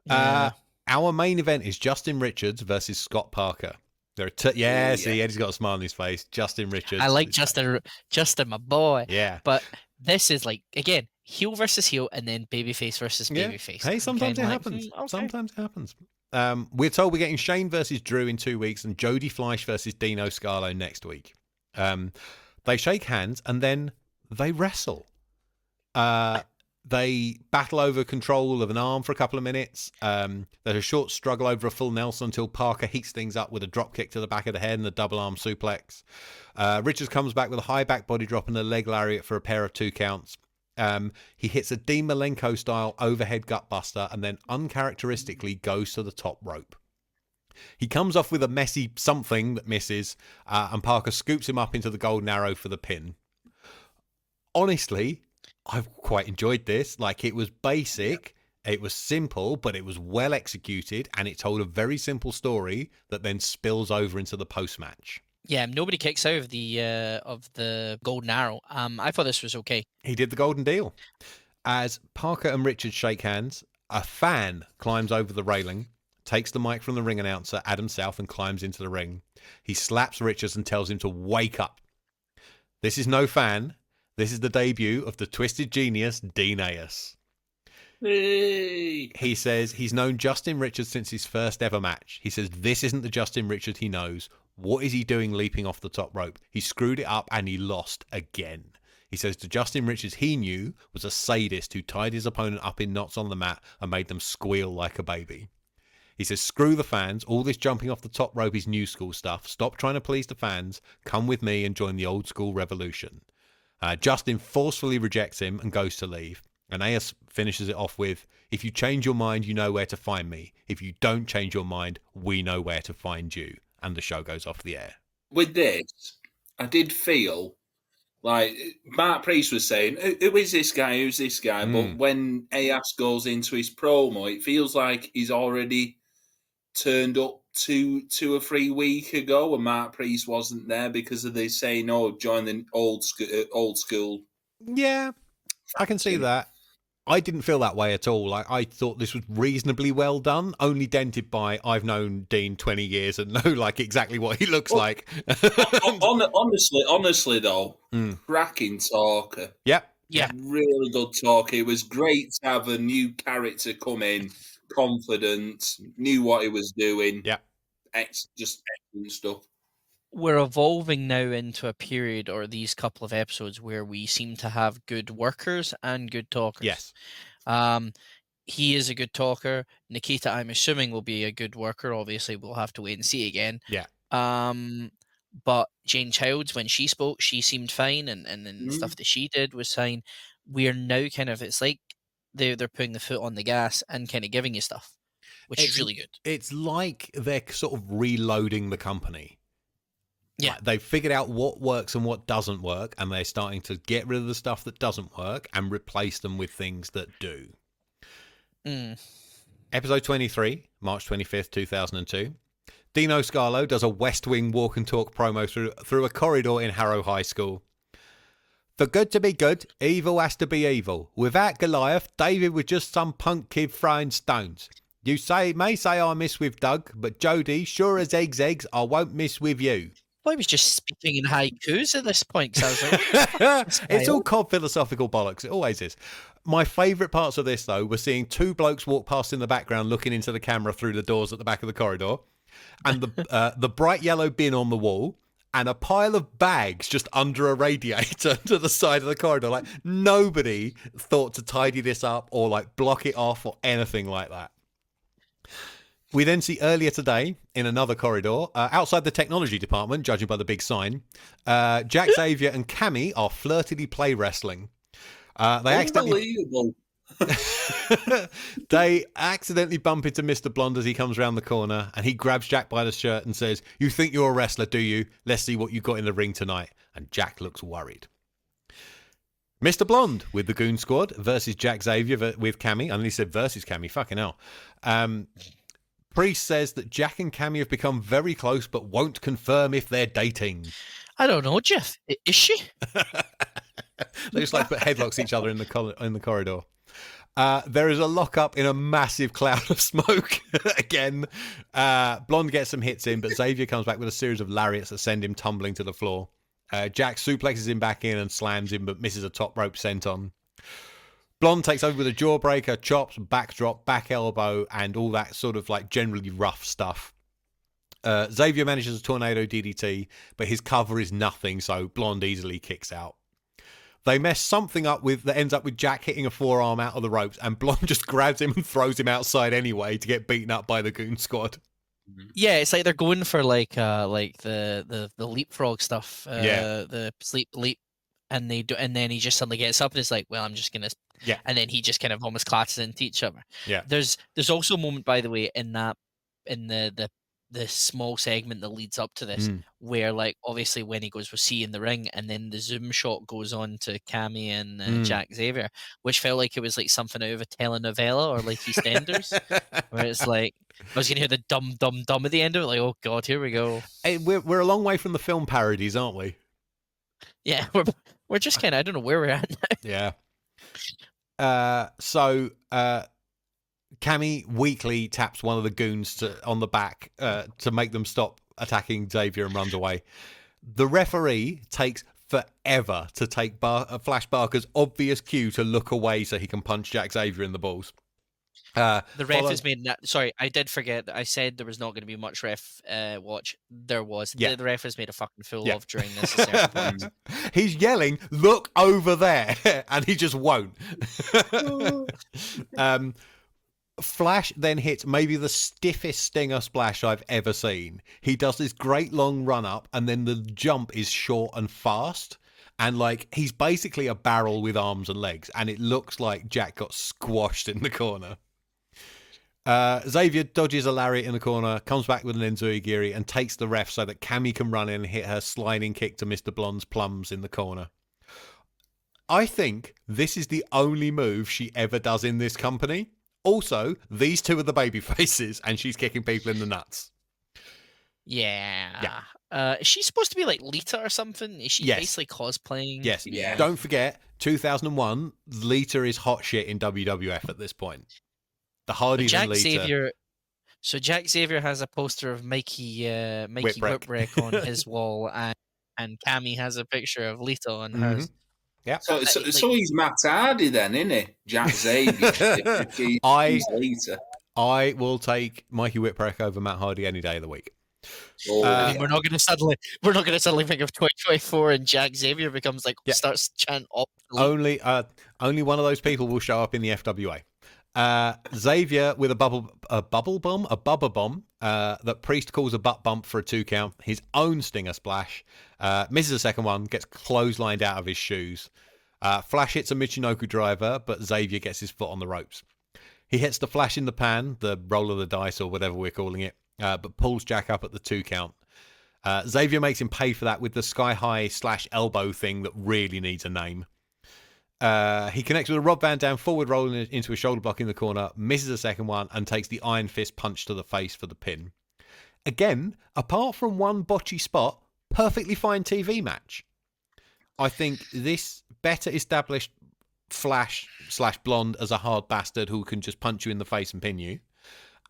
Yeah. Our main event is Justin Richards versus Scott Parker. There are see, Eddie's got a smile on his face. Justin Richards. I like Justin, my boy. Yeah. But this is like, again, heel versus heel, and then babyface versus babyface. Hey, sometimes it happens. Okay. Sometimes it happens. We're told we're getting Shane versus Drew in 2 weeks and Jody Fleisch versus Dino Scarlo next week. They shake hands and then they wrestle. They battle over control of an arm for a couple of minutes. There's a short struggle over a full Nelson until Parker heats things up with a drop kick to the back of the head and a double arm suplex. Richards comes back with a high back body drop and a leg lariat for a pair of 2 counts. He hits a Dean Malenko style overhead gutbuster and then uncharacteristically goes to the top rope. He comes off with a messy something that misses, and Parker scoops him up into the golden arrow for the pin. Honestly, I've quite enjoyed this. Like, it was basic, it was simple, but it was well executed, and it told a very simple story that then spills over into the post-match. Yeah, nobody kicks out of the golden arrow. I thought this was okay. He did the golden deal. As Parker and Richards shake hands, a fan climbs over the railing, takes the mic from the ring announcer, Adam South, and climbs into the ring. He slaps Richards and tells him to wake up. This is no fan. This is the debut of the twisted genius, Dean Ayers. Hey. He says he's known Justin Richards since his first ever match. He says this isn't the Justin Richards he knows. What is he doing leaping off the top rope? He screwed it up and he lost again. He says the Justin Richards he knew was a sadist who tied his opponent up in knots on the mat and made them squeal like a baby. He says, screw the fans. All this jumping off the top rope is new school stuff. Stop trying to please the fans. Come with me and join the old school revolution. Justin forcefully rejects him and goes to leave. And AS finishes it off with, if you change your mind, you know where to find me. If you don't change your mind, we know where to find you. And the show goes off the air. With this, I did feel like Mark Priest was saying, who is this guy? Who's this guy? But when AS goes into his promo, it feels like he's already turned up two or 3 weeks ago and Mark Priest wasn't there because of this saying, oh, join the old school. Yeah, I can see that. I didn't feel that way at all. Like, I thought this was reasonably well done, only dented by I've known Dean 20 years and know like exactly what he looks like. honestly though, cracking talker. Yep. Yeah. Really good talker. It was great to have a new character come in, confident, knew what he was doing. Yeah. Just excellent stuff. We're evolving now into a period, or these couple of episodes, where we seem to have good workers and good talkers. Yes. He is a good talker. Nikita, I'm assuming, will be a good worker. Obviously, we'll have to wait and see again. Yeah. But Jane Childs, when she spoke, she seemed fine, and the stuff that she did was fine. We're now kind of, it's like they're putting the foot on the gas and kind of giving you stuff, which is really good. It's like they're sort of reloading the company. Yeah. Like, they've figured out what works and what doesn't work, and they're starting to get rid of the stuff that doesn't work and replace them with things that do. Episode 23, March 25th, 2002. Dino Scarlo does a West Wing walk and talk promo through a corridor in Harrow High School. For good to be good, evil has to be evil. Without Goliath, David was just some punk kid throwing stones. You may say I miss with Doug, but Jody, sure as eggs, I won't miss with you. Well, I was just speaking in haikus at this point, so I was like, it's all cold philosophical bollocks. It always is. My favourite parts of this, though, were seeing two blokes walk past in the background looking into the camera through the doors at the back of the corridor, and the bright yellow bin on the wall, and a pile of bags just under a radiator to the side of the corridor. Like, nobody thought to tidy this up or, like, block it off or anything like that. We then see earlier today, in another corridor, outside the technology department, judging by the big sign, Jack Xavier and Cammy are flirtily play wrestling. Unbelievable. They accidentally bump into Mr. Blonde as he comes around the corner, and he grabs Jack by the shirt and says, "You think you're a wrestler, do you? Let's see what you got in the ring tonight." And Jack looks worried. Mr. Blonde with the Goon Squad versus Jack Xavier with Cammy. And he said versus Cammy. Fucking hell. Priest says that Jack and Cammy have become very close, but won't confirm if they're dating. I don't know, Jeff. Is she? They just like put headlocks each other in the corridor. There is a lockup in a massive cloud of smoke. Again, Blonde gets some hits in, but Xavier comes back with a series of lariats that send him tumbling to the floor. Jack suplexes him back in and slams him, but misses a top rope senton. Blonde takes over with a jawbreaker, chops, backdrop, back elbow, and all that sort of like generally rough stuff. Xavier manages a tornado DDT, but his cover is nothing, so Blonde easily kicks out. They mess something up that ends up with Jack hitting a forearm out of the ropes, and Blonde just grabs him and throws him outside anyway to get beaten up by the Goon Squad. Yeah, it's like they're going for like the leapfrog stuff, the sleep leap, and they do, and then he just suddenly gets up and is like, "Well, I'm just gonna," and then he just kind of almost clashes into each other. Yeah, there's also a moment, by the way, in the small segment that leads up to this, where like obviously when he goes with C in the ring, and then the zoom shot goes on to Cammy and Jack Xavier, which felt like it was like something out of a telenovela or like EastEnders, where it's like I was gonna hear the dum dum dum at the end of it, like, oh god, here we go. Hey, we're a long way from the film parodies, aren't we? Yeah, we're just kind of, I don't know where we're at now. Yeah. So Cammy weakly taps one of the goons on the back to make them stop attacking Xavier and runs away. The referee takes forever to take Flash Barker's obvious cue to look away so he can punch Jack Xavier in the balls. The ref has made that. Sorry, I did forget. I said there was not going to be much ref watch. There was. Yeah. The ref has made a fucking fool of during this. He's yelling, "Look over there," and he just won't. Flash then hits maybe the stiffest stinger splash I've ever seen. He does this great long run up, and then the jump is short and fast. And like he's basically a barrel with arms and legs, and it looks like Jack got squashed in the corner. Xavier dodges a lariat in the corner, comes back with an enzui-giri, and takes the ref so that Cammy can run in and hit her sliding kick to Mr. Blonde's plums in the corner. I think this is the only move she ever does in this company. Also, these two are the baby faces, and she's kicking people in the nuts. Yeah. Is she supposed to be like Lita or something? Is she basically cosplaying? Yes. Yeah. Don't forget, 2001, Lita is hot shit in WWF at this point. The Hardys and Lita. So Jack Xavier has a poster of Mikey Whipwreck on his wall, and Cammy has a picture of Lita on hers. Yeah. So he's Matt Hardy then, isn't he? Jack Xavier. if he's Lita. I will take Mikey Whipwreck over Matt Hardy any day of the week. We're not going to suddenly think of 2024 and Jack Xavier becomes like starts chanting up. Only one of those people will show up in the FWA. Xavier with a bubble bomb that Priest calls a butt bump for a 2 count. His own stinger splash, misses a second one, gets clotheslined out of his shoes. Flash hits a Michinoku driver, but Xavier gets his foot on the ropes. He hits the Flash in the pan, the roll of the dice or whatever we're calling it, but pulls Jack up at the 2 count. Xavier makes him pay for that with the sky high / elbow thing that really needs a name. He connects with a Rob Van Dam forward roll into a shoulder block in the corner, misses a second one, and takes the Iron Fist punch to the face for the pin. Again, apart from one botchy spot, perfectly fine TV match. I think this better established Flash / Blonde as a hard bastard who can just punch you in the face and pin you.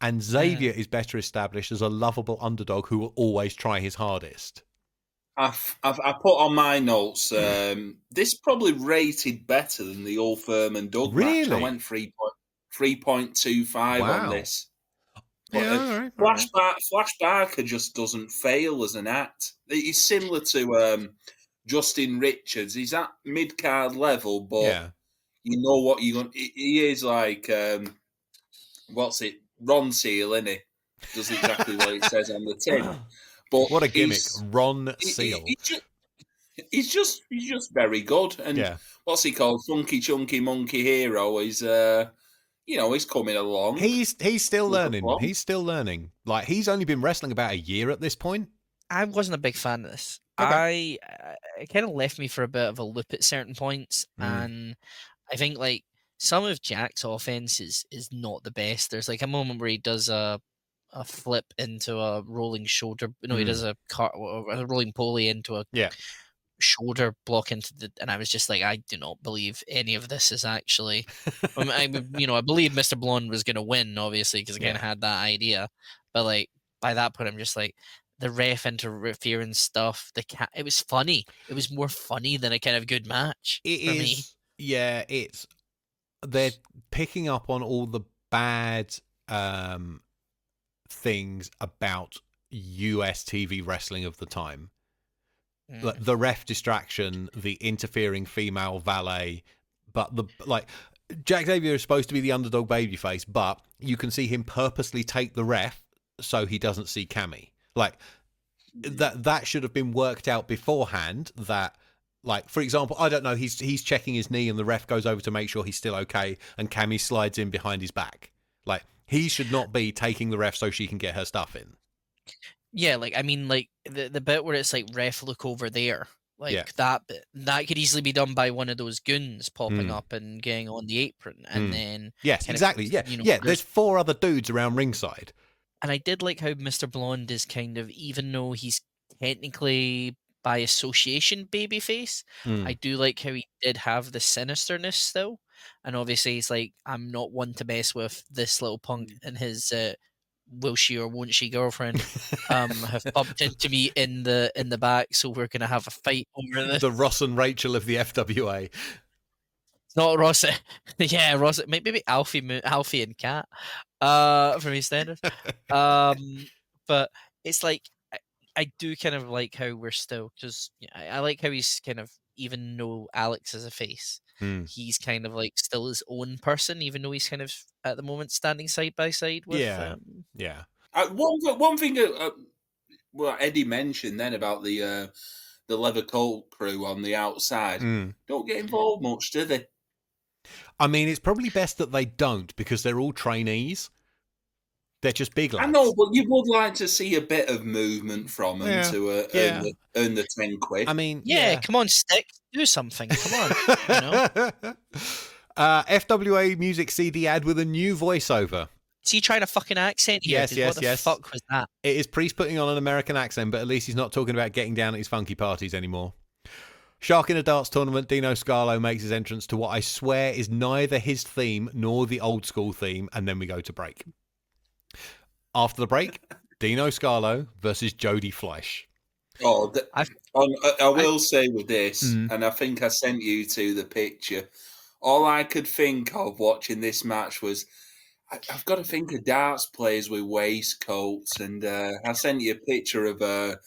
And Xavier is better established as a lovable underdog who will always try his hardest. I put on my notes, this probably rated better than the Old Firm and Doug match. I went 3.25 on this. But, Flash Barker just doesn't fail as an act. He's similar to Justin Richards. He's at mid-card level, but you know what you're going to... He is like, Ron Seal, isn't he? Does exactly what it says on the tin. But what a gimmick, Ron Seal. He's just very good. And what's he called? Funky Chunky Monkey Hero is, he's coming along. He's still learning. He's still learning. Like, he's only been wrestling about a year at this point. I wasn't a big fan of this. Okay. It kind of left me for a bit of a loop at certain points, and I think like some of Jack's offense is not the best. There's like a moment where he does a flip into a rolling shoulder. No, he does a rolling pulley into a shoulder block and I was just like, I do not believe any of this is actually. I believe Mr. Blonde was going to win, obviously, because I kind of had that idea. But like by that point, I'm just like the ref interference stuff. It was funny. It was more funny than a kind of good match for me. Yeah, they're picking up on all the bad things about US TV wrestling of the time. The ref distraction, the interfering female valet, but Jack Xavier is supposed to be the underdog babyface, but you can see him purposely take the ref so he doesn't see Cammy. Like that should have been worked out beforehand. That, like, for example, I don't know, he's checking his knee and the ref goes over to make sure he's still okay, and Cammy slides in behind his back. Like, he should not be taking the ref so she can get her stuff in. Yeah, like, I mean, like, the bit where it's like, ref, look over there. Like, that bit, that could easily be done by one of those goons popping up and getting on the apron. And then... Yes, exactly. There's 4 other dudes around ringside. And I did like how Mr. Blonde is kind of, even though he's technically by association babyface, I do like how he did have the sinisterness still. And obviously he's like, I'm not one to mess with this little punk and his will she or won't she girlfriend have bumped into me in the back, so we're gonna have a fight over this. The Ross and Rachel of the FWA. It's not Ross. Yeah, Ross. Maybe Alfie and Kat, from his standards. But it's like I do kind of like how we're still, because I like how he's kind of, even though Alex is a face, he's kind of like still his own person, even though he's kind of at the moment standing side by side with. Yeah. One thing, well, Eddie mentioned then about the leather coat crew on the outside. Don't get involved much, do they? I mean, it's probably best that they don't, because they're all trainees. They're just big lads. I know, but you would like to see a bit of movement from them to earn the 10 quid. I mean, come on, Stick, do something. Come on, you know. FWA music CD ad with a new voiceover. Is he trying a fucking accent here? Yes. What the fuck was that? It is Priest putting on an American accent, but at least he's not talking about getting down at his funky parties anymore. Shark in a darts tournament, Dino Scarlo makes his entrance to what I swear is neither his theme nor the old school theme, and then we go to break. After the break, Dino Scarlo versus Jody Fleisch. Oh, I will say with this, and I think I sent you to the picture, all I could think of watching this match was, I've got to think of darts players with waistcoats, and I sent you a picture of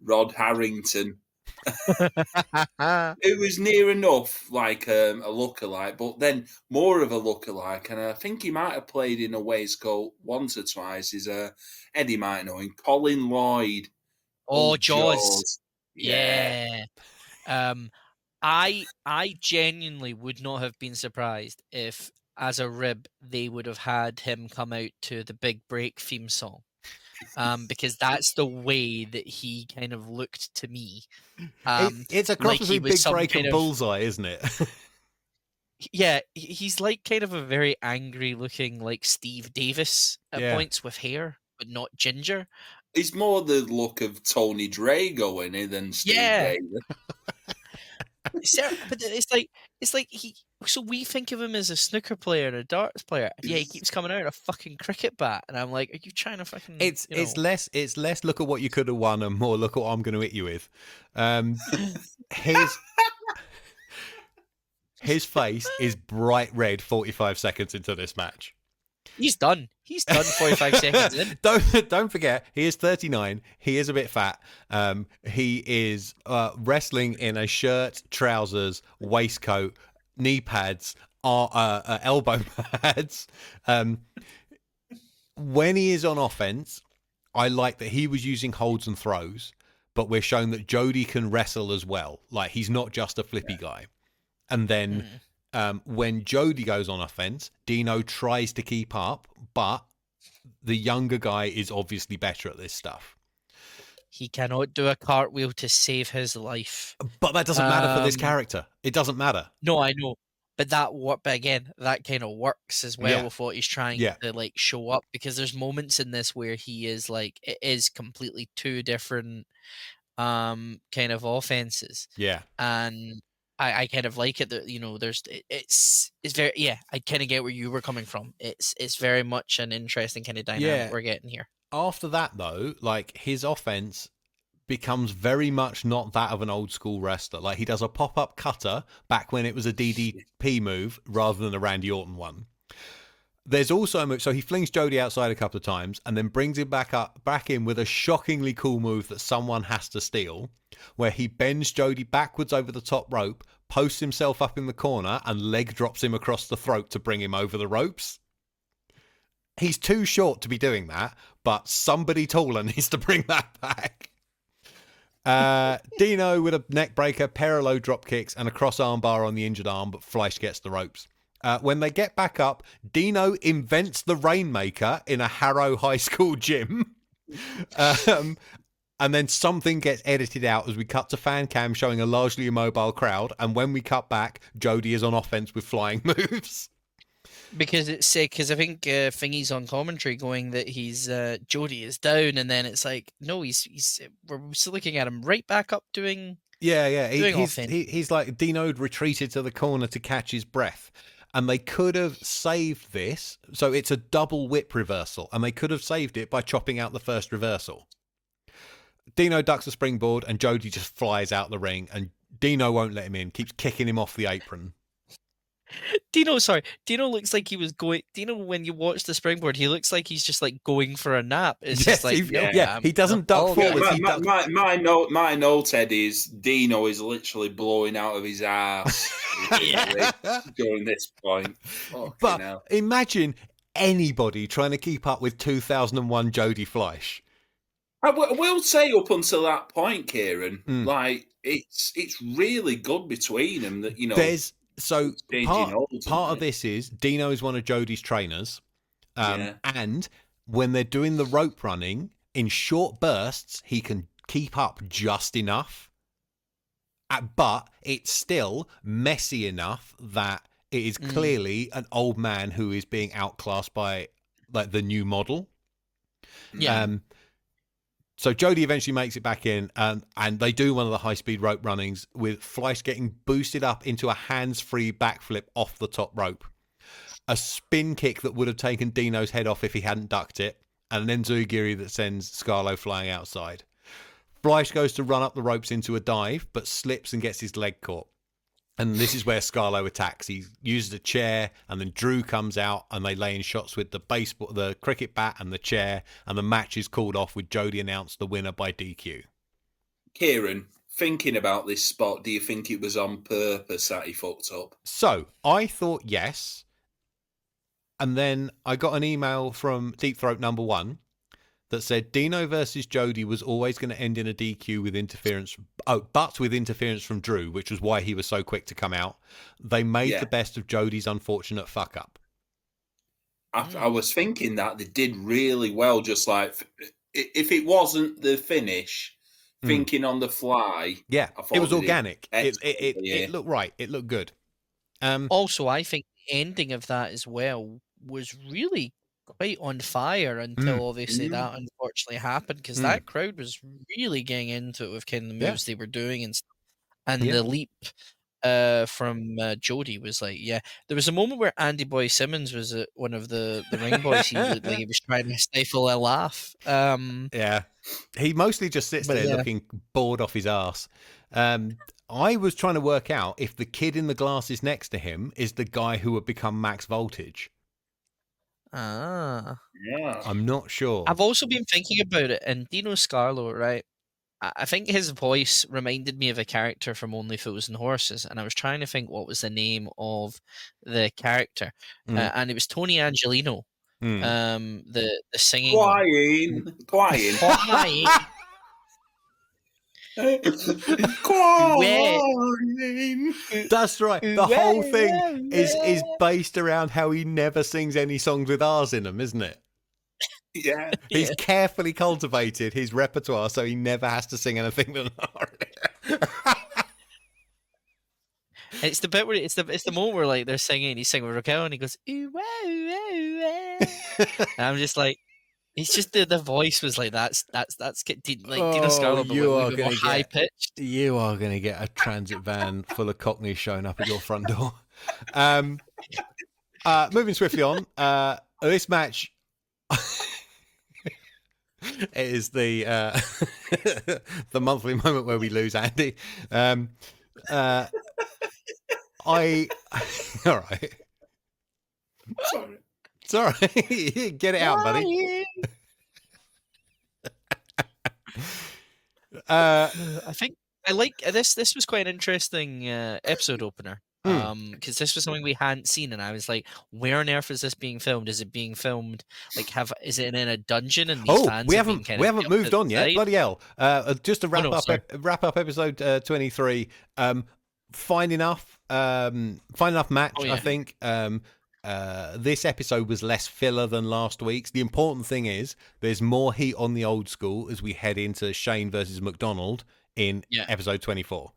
Rod Harrington. It was near enough like a lookalike, but then more of a lookalike, and I think he might have played in a waistcoat once or twice. Is Eddie might know him, Colin Lloyd. Oh, Jaws. Yeah. I genuinely would not have been surprised if, as a rib, they would have had him come out to the Big Break theme song. Because that's the way that he kind of looked to me. It's a cross between Big Break and Bullseye, isn't it? Yeah, he's like kind of a very angry looking, like Steve Davis at points with hair, but not ginger. He's more the look of Tony Drago in it than Steve Davis. But it's like he. So we think of him as a snooker player and a darts player. Yeah, he keeps coming out in a fucking cricket bat, and I'm like, are you trying to fucking? It's less look at what you could have won and more look at what I'm going to hit you with. His face is bright red 45 seconds into this match. He's done. He's done 45 seconds in. Don't forget, he is 39. He is a bit fat. He is wrestling in a shirt, trousers, waistcoat, knee pads, elbow pads. When he is on offense, I like that he was using holds and throws, but we're shown that Jody can wrestle as well. Like, he's not just a flippy guy. And then when Jody goes on offense, Dino tries to keep up, but the younger guy is obviously better at this stuff. He cannot do a cartwheel to save his life. But that doesn't matter for this character. It doesn't matter. No, I know. But but again, that kind of works as well with what he's trying to like show up, because there's moments in this where he is like, it is completely two different kind of offenses. Yeah. And I kind of like it that, you know, it's very, I kind of get where you were coming from. It's very much an interesting kind of dynamic we're getting here. After that, though, like, his offense becomes very much not that of an old school wrestler. Like, he does a pop-up cutter back when it was a DDP move rather than a Randy Orton one. There's also a move, so he flings Jody outside a couple of times and then brings him back in with a shockingly cool move that someone has to steal, where he bends Jody backwards over the top rope, posts himself up in the corner, and leg drops him across the throat to bring him over the ropes. He's too short to be doing that, but somebody taller needs to bring that back. Dino with a neck breaker, pair of low drop kicks, and a cross arm bar on the injured arm, but Fleisch gets the ropes. When they get back up, Dino invents the Rainmaker in a Harrow High School gym. And then something gets edited out as we cut to fan cam showing a largely immobile crowd. And when we cut back, Jody is on offense with flying moves. Because it's sick, because I think Thingy's on commentary going that he's Jody is down, and then it's like, no, we're still looking at him right back up doing he's like, Dino retreated to the corner to catch his breath, and they could have saved this. So it's a double whip reversal, and they could have saved it by chopping out the first reversal. Dino ducks a springboard, and Jody just flies out the ring, and Dino won't let him in, keeps kicking him off the apron. Dino looks like he was going. Dino, when you watch the springboard, he looks like he's just like going for a nap. It's Yes, just like, he doesn't duck all forwards. good. He ducks. My note, Ed, is Dino is literally blowing out of his ass during this point. But hell. imagine anybody trying to keep up with 2001 Jodie Fleisch. I will say up until that point, Kieran, like it's really good between them that, you know. There's part of this is Dino is one of Jodie's trainers, and when they're doing the rope running in short bursts, he can keep up just enough, but it's still messy enough that it is clearly an old man who is being outclassed by like the new model. So Jodie eventually makes it back in, and they do one of the high-speed rope runnings with Fleisch getting boosted up into a hands-free backflip off the top rope. A spin kick that would have taken Dino's head off if he hadn't ducked it, and an enziguri that sends Scarlo flying outside. Fleisch goes to run up the ropes into a dive, but slips and gets his leg caught. And this is where Scarlo attacks. He uses a chair, and then Drew comes out, and they lay in shots with the cricket bat and the chair, and the match is called off with Jodie announced the winner by DQ. Kieran, thinking about this spot, do you think it was on purpose that he fucked up? So, I thought yes. And then I got an email from Deep Throat number 1 that said Dino versus Jodie was always going to end in a DQ with interference, but with interference from Drew, which was why he was so quick to come out. They made the best of Jodie's unfortunate fuck up. I was thinking that they did really well, just like if it wasn't the finish, thinking on the fly. Yeah, it was organic. It looked right. It looked good. Also, I think the ending of that as well was really quite on fire until obviously that unfortunately happened, because that crowd was really getting into it with kind of the moves they were doing and stuff. And the leap from Jodie was like, there was a moment where Andy Boy Simmons was at one of the ring boys. He looked like he was trying to stifle a laugh. He mostly just sits there looking bored off his ass. I was trying to work out if the kid in the glasses next to him is the guy who would become Max Voltage. Yeah. I'm not sure. I've also been thinking about it, and Dino Scarlo, right? I think his voice reminded me of a character from Only Fools and Horses, and I was trying to think what was the name of the character, and it was Tony Angelino, the singing Quiet. That's right. The whole thing is based around how he never sings any songs with R's in them, isn't it? Yeah. He's carefully cultivated his repertoire so he never has to sing anything with an R in it. It's the bit where it's the moment where like they're singing, he's singing with Raquel, and he goes, ooh, wow, wow, wow. And I'm just like, it's just the voice was like that's like Dino Scarlo, but with more high pitched. You are going to get a transit van full of Cockneys showing up at your front door. Moving swiftly on, this match is the the monthly moment where we lose Andy. All right. Sorry. It's all right. Get it out, buddy. I think I like this. This was quite an interesting episode opener. Because this was something we hadn't seen, and I was like, "Where on earth is this being filmed? Is it being filmed like is it in a dungeon?" And these fans we haven't moved on yet. Bloody hell! Just to wrap up episode 23. Fine enough match. I think this episode was less filler than last week's. The important thing is there's more heat on the old school as we head into Shane versus McDonald in episode 24.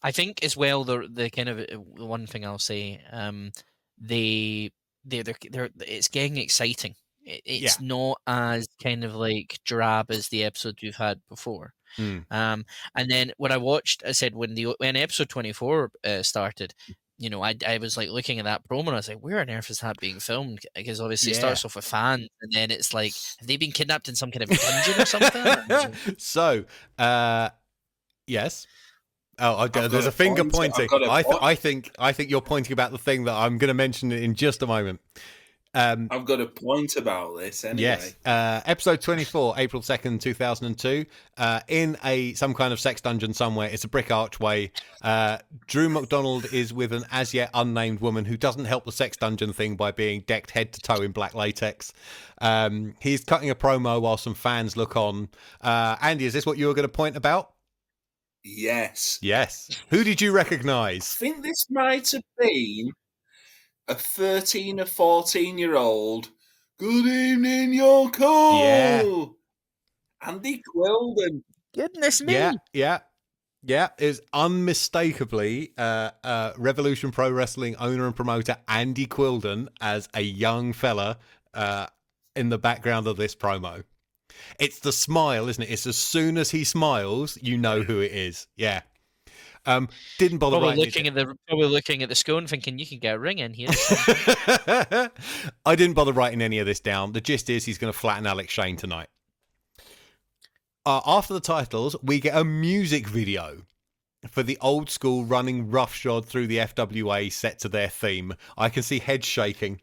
I think as well the kind of the one thing I'll say, they're it's getting exciting. It's not as kind of like drab as the episode we've had before. And then when I watched, I said when episode 24 started, you know, I was like looking at that promo and I was like, where on earth is that being filmed? Because obviously it starts off with fans, and then it's like, have they been kidnapped in some kind of dungeon or something? So, yes. Oh, there's a finger pointing. I think you're pointing about the thing that I'm going to mention in just a moment. I've got a point about this anyway. Yes. Episode 24, April 2nd, 2002. In some kind of sex dungeon somewhere. It's a brick archway. Drew McDonald is with an as yet unnamed woman who doesn't help the sex dungeon thing by being decked head to toe in black latex. He's cutting a promo while some fans look on. Andy, is this what you were going to point about? Yes. Yes. Who did you recognise? I think this might have been a 13 or 14-year-old. Good evening, Yoko. Yeah. Andy Quilden. Goodness me. Yeah. Is unmistakably Revolution Pro Wrestling owner and promoter Andy Quilden as a young fella in the background of this promo. It's the smile, isn't it? It's as soon as he smiles, you know who it is. Yeah. Didn't bother probably looking at the scone thinking you can get a ring in here. I didn't bother writing any of this down. The gist is he's going to flatten Alex Shane tonight. After the titles, we get a music video for the old school running roughshod through the FWA set to their theme. I can see heads shaking.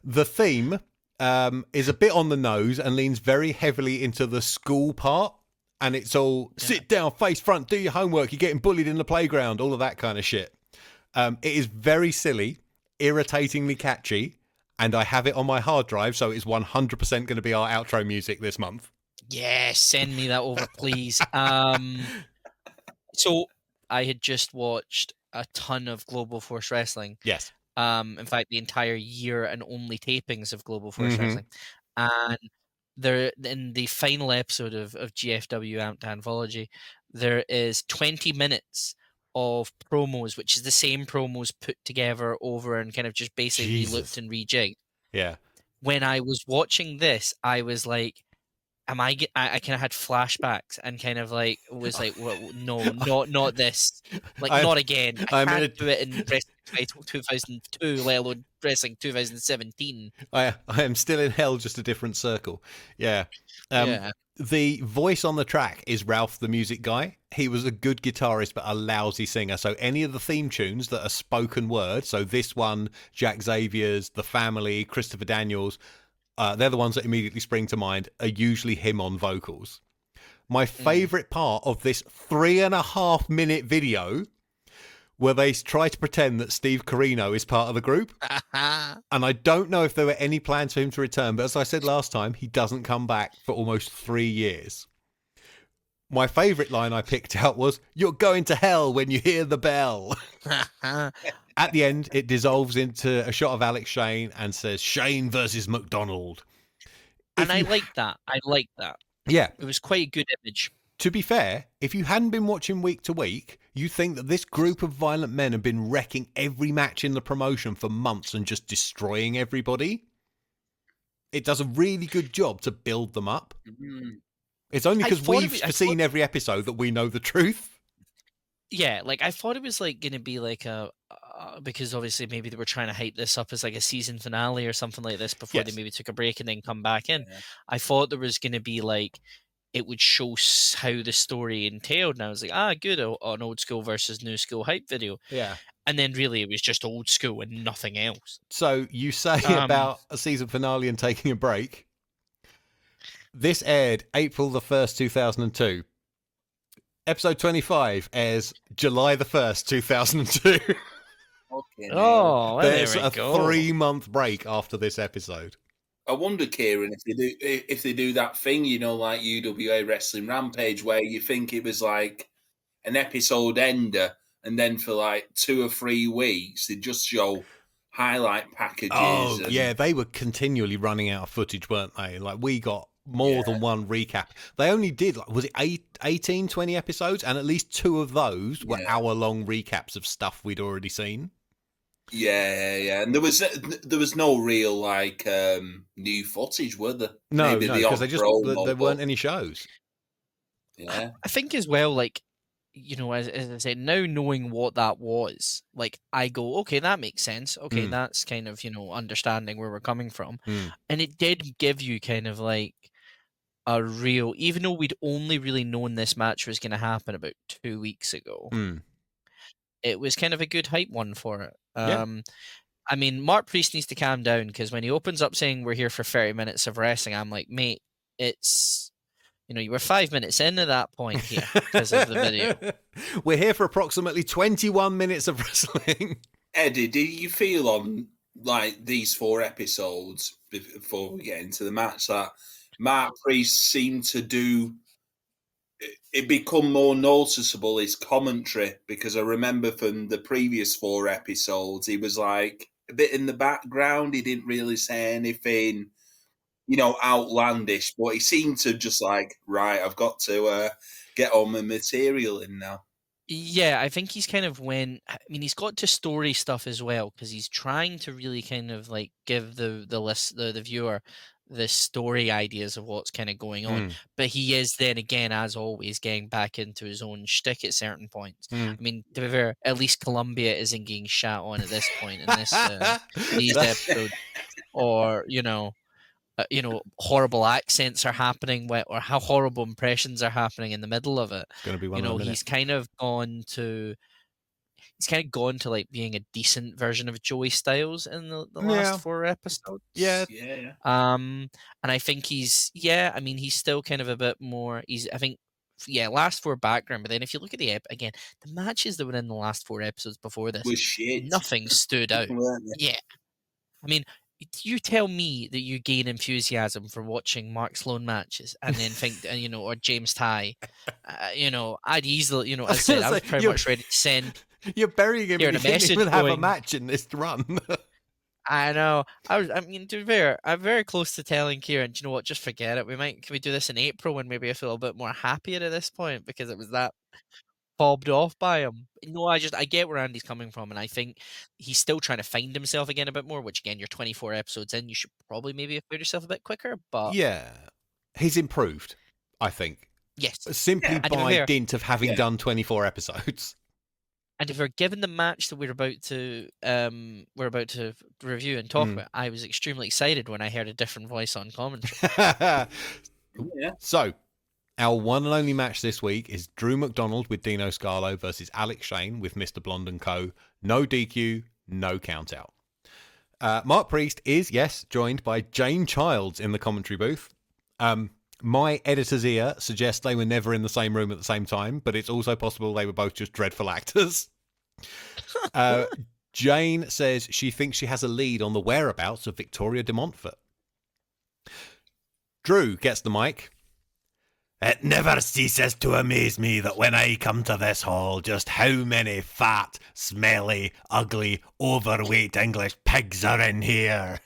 The theme is a bit on the nose and leans very heavily into the school part. And it's all sit down, face front, do your homework, you're getting bullied in the playground, all of that kind of shit. It is very silly, irritatingly catchy, and I have it on my hard drive, so it's 100% going to be our outro music this month. Yeah, send me that over, please. So I had just watched a ton of Global Force Wrestling. Yes. In fact, the entire year and only tapings of Global Force Wrestling. And there, in the final episode of GFW Anthology, there is 20 minutes of promos, which is the same promos put together over and kind of just basically looped and rejigged. Yeah. When I was watching this, I was like, I kind of had flashbacks and kind of like was like, well, no, not this, like not again. I can't do it in Wrestling 2002, let alone Wrestling 2017. I am still in hell, just a different circle. Yeah. The voice on the track is Ralph, the music guy. He was a good guitarist, but a lousy singer. So any of the theme tunes that are spoken word, so this one, Jack Xavier's, The Family, Christopher Daniels, they're the ones that immediately spring to mind, are usually him on vocals. My favourite part of this 3.5-minute video where they try to pretend that Steve Corino is part of the group. And I don't know if there were any plans for him to return, but as I said last time, he doesn't come back for almost 3 years. My favourite line I picked out was, "You're going to hell when you hear the bell." At the end, it dissolves into a shot of Alex Shane and says, "Shane versus McDonald." And I like that. Yeah. It was quite a good image. To be fair, if you hadn't been watching week to week, you think that this group of violent men have been wrecking every match in the promotion for months and just destroying everybody. It does a really good job to build them up. It's only because we've seen every episode that we know the truth. Yeah, like I thought it was like going to be like because obviously maybe they were trying to hype this up as like a season finale or something like this before they maybe took a break and then come back in. Yeah. I thought there was going to be like, it would show how the story entailed, and I was like, good, an old school versus new school hype video. Yeah. And then really it was just old school and nothing else. So you say about a season finale and taking a break. This aired April the 1st, 2002. Episode 25 airs July the 1st, 2002. Oh, there's a 3-month break after this episode. I wonder, Kieran, if they do that thing, you know, like UWA Wrestling Rampage, where you think it was like an episode ender, and then for like 2 or 3 weeks they just show highlight packages. Oh, yeah, they were continually running out of footage, weren't they? Like, we got more than one recap. They only did, like, was it 18, 20 episodes? And at least 2 of those were hour-long recaps of stuff we'd already seen. Yeah, and there was no real like new footage, were there? No, because there weren't any shows. Yeah, I think as well, like, you know, as I said, now knowing what that was, like, I go, okay, that makes sense. Okay, that's kind of, you know, understanding where we're coming from, and it did give you kind of like a real, even though we'd only really known this match was going to happen about 2 weeks ago. it was kind of a good hype one for it. Yeah. I mean, Mark Priest needs to calm down, because when he opens up saying we're here for 30 minutes of wrestling, I'm like, mate, it's, you were 5 minutes into that point here because of the video. We're here for approximately 21 minutes of wrestling. Eddie, do you feel on like these 4 episodes before we get into the match that Mark Priest seemed to do it become more noticeable, his commentary? Because I remember from the previous 4 episodes, he was like a bit in the background. He didn't really say anything, outlandish, but he seemed to just like, right, I've got to get all my material in now. Yeah, I think he's kind of he's got to story stuff as well, because he's trying to really kind of like give the viewer the story ideas of what's kind of going on. But he is then again, as always, getting back into his own shtick at certain points. I mean, to be fair, at least Columbia isn't getting shat on at this point in this these episodes, or horrible accents are happening, or how horrible impressions are happening in the middle of it. It's going to be one He's kind of gone to like being a decent version of Joey Styles in the last 4 episodes. Yeah. And I think he's still kind of a bit more. Last 4 background, but then if you look at the again, the matches that were in the last 4 episodes before this, was shit. Nothing stood out. Yeah. I mean, you tell me that you gain enthusiasm for watching Mark Sloan matches and then think, or James Ty, I'd easily, as I said, I was pretty much ready to send. You're burying him. You didn't even have a match in this run. I know. To be fair, I'm very close to telling Kieran, do you know what? Just forget it. Can we do this in April when maybe I feel a bit more happier at this point, because it was that fobbed off by him. No, I get where Andy's coming from, and I think he's still trying to find himself again a bit more, which again, you're 24 episodes in, you should probably maybe have found yourself a bit quicker, but yeah, he's improved, I think. Yes. Simply by dint of having done 24 episodes. And if we're given the match that we're about to review and talk about, I was extremely excited when I heard a different voice on commentary. So, our one and only match this week is Drew McDonald with Dino Scarlo versus Alex Shane with Mr. Blonde and Co. No DQ, no count out. Mark Priest is, yes, joined by Jane Childs in the commentary booth. My editor's ear suggests they were never in the same room at the same time, but it's also possible they were both just dreadful actors. Jane says she thinks she has a lead on the whereabouts of Victoria de Montfort. Drew gets the mic. It never ceases to amaze me that when I come to this hall, just how many fat, smelly, ugly, overweight English pigs are in here.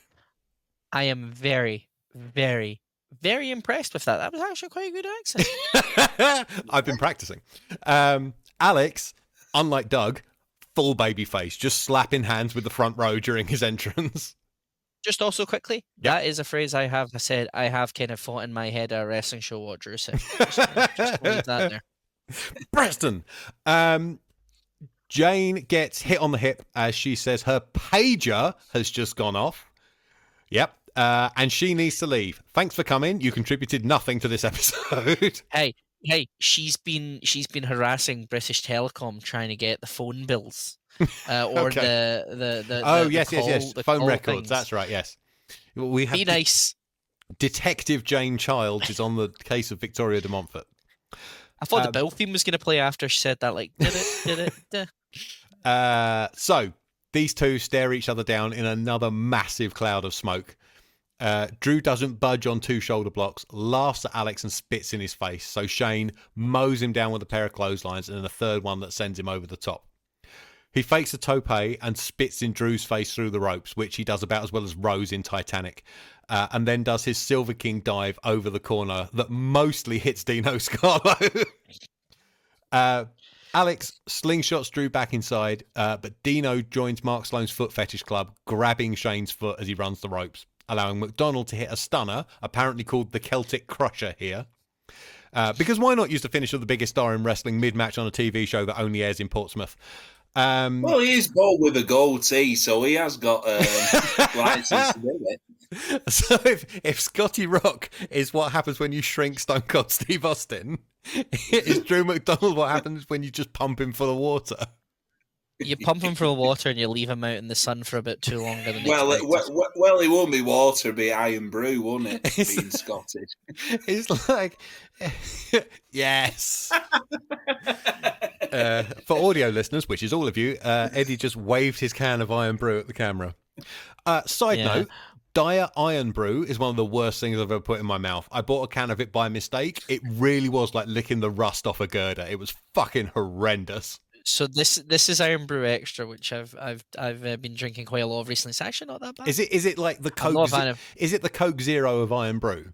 I am very, very, very impressed with that. That was actually quite a good accent. I've been practicing. Alex, unlike Doug, full baby face, just slapping hands with the front row during his entrance. Just also quickly, that is a phrase I have said. I have kind of thought in my head a wrestling show what Drew said. Just leave that there. Preston. Jane gets hit on the hip as she says her pager has just gone off. Yep. And she needs to leave. Thanks for coming. You contributed nothing to this episode. Hey, she's been harassing British Telecom trying to get the phone bills. Or the yes, phone records. Things. That's right. Yes, we have. Be nice. Detective Jane Childs is on the case of Victoria de Montfort. I thought the bill theme was going to play after she said that. Like, did it? So these two stare each other down in another massive cloud of smoke. Drew doesn't budge on 2 shoulder blocks, laughs at Alex and spits in his face. So Shane mows him down with a pair of clotheslines and then a third one that sends him over the top. He fakes a tope and spits in Drew's face through the ropes, which he does about as well as Rose in Titanic, and then does his Silver King dive over the corner that mostly hits Dino Scarlo. Alex slingshots Drew back inside, but Dino joins Mark Sloan's foot fetish club, grabbing Shane's foot as he runs the ropes, allowing McDonald to hit a stunner, apparently called the Celtic Crusher here. Because why not use the finish of the biggest star in wrestling mid-match on a TV show that only airs in Portsmouth? Well, he is bald with a goatee, so he has got license to do it. So if Scotty Rock is what happens when you shrink Stone Cold Steve Austin, is Drew McDonald what happens when you just pump him full of water? You pump him full of water and you leave him out in the sun for a bit too longer than Well, expected. well, it won't be water, it'll be iron brew, won't it? Being Scottish. It's like, yes. For audio listeners, which is all of you, Eddie just waved his can of iron brew at the camera. Side note, Dire Iron Brew is one of the worst things I've ever put in my mouth. I bought a can of it by mistake. It really was like licking the rust off a girder. It was fucking horrendous. So this is Iron Brew Extra, which I've been drinking quite a lot of recently. It's actually not that bad. Is it like the Coke? Is it the Coke Zero of Iron Brew?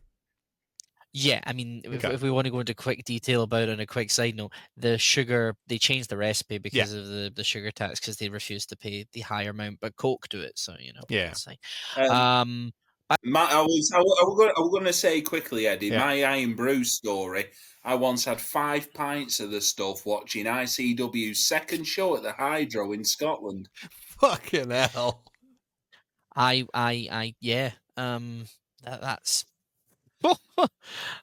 Yeah, I mean, if we want to go into quick detail about it, on a quick side note, the sugar, they changed the recipe because of the sugar tax, because they refused to pay the higher amount, but Coke do it, so that's fine. I was going to say quickly, Eddie, my Iron Brew story. I once had 5 pints of the stuff watching ICW's second show at the Hydro in Scotland. Fucking hell! That's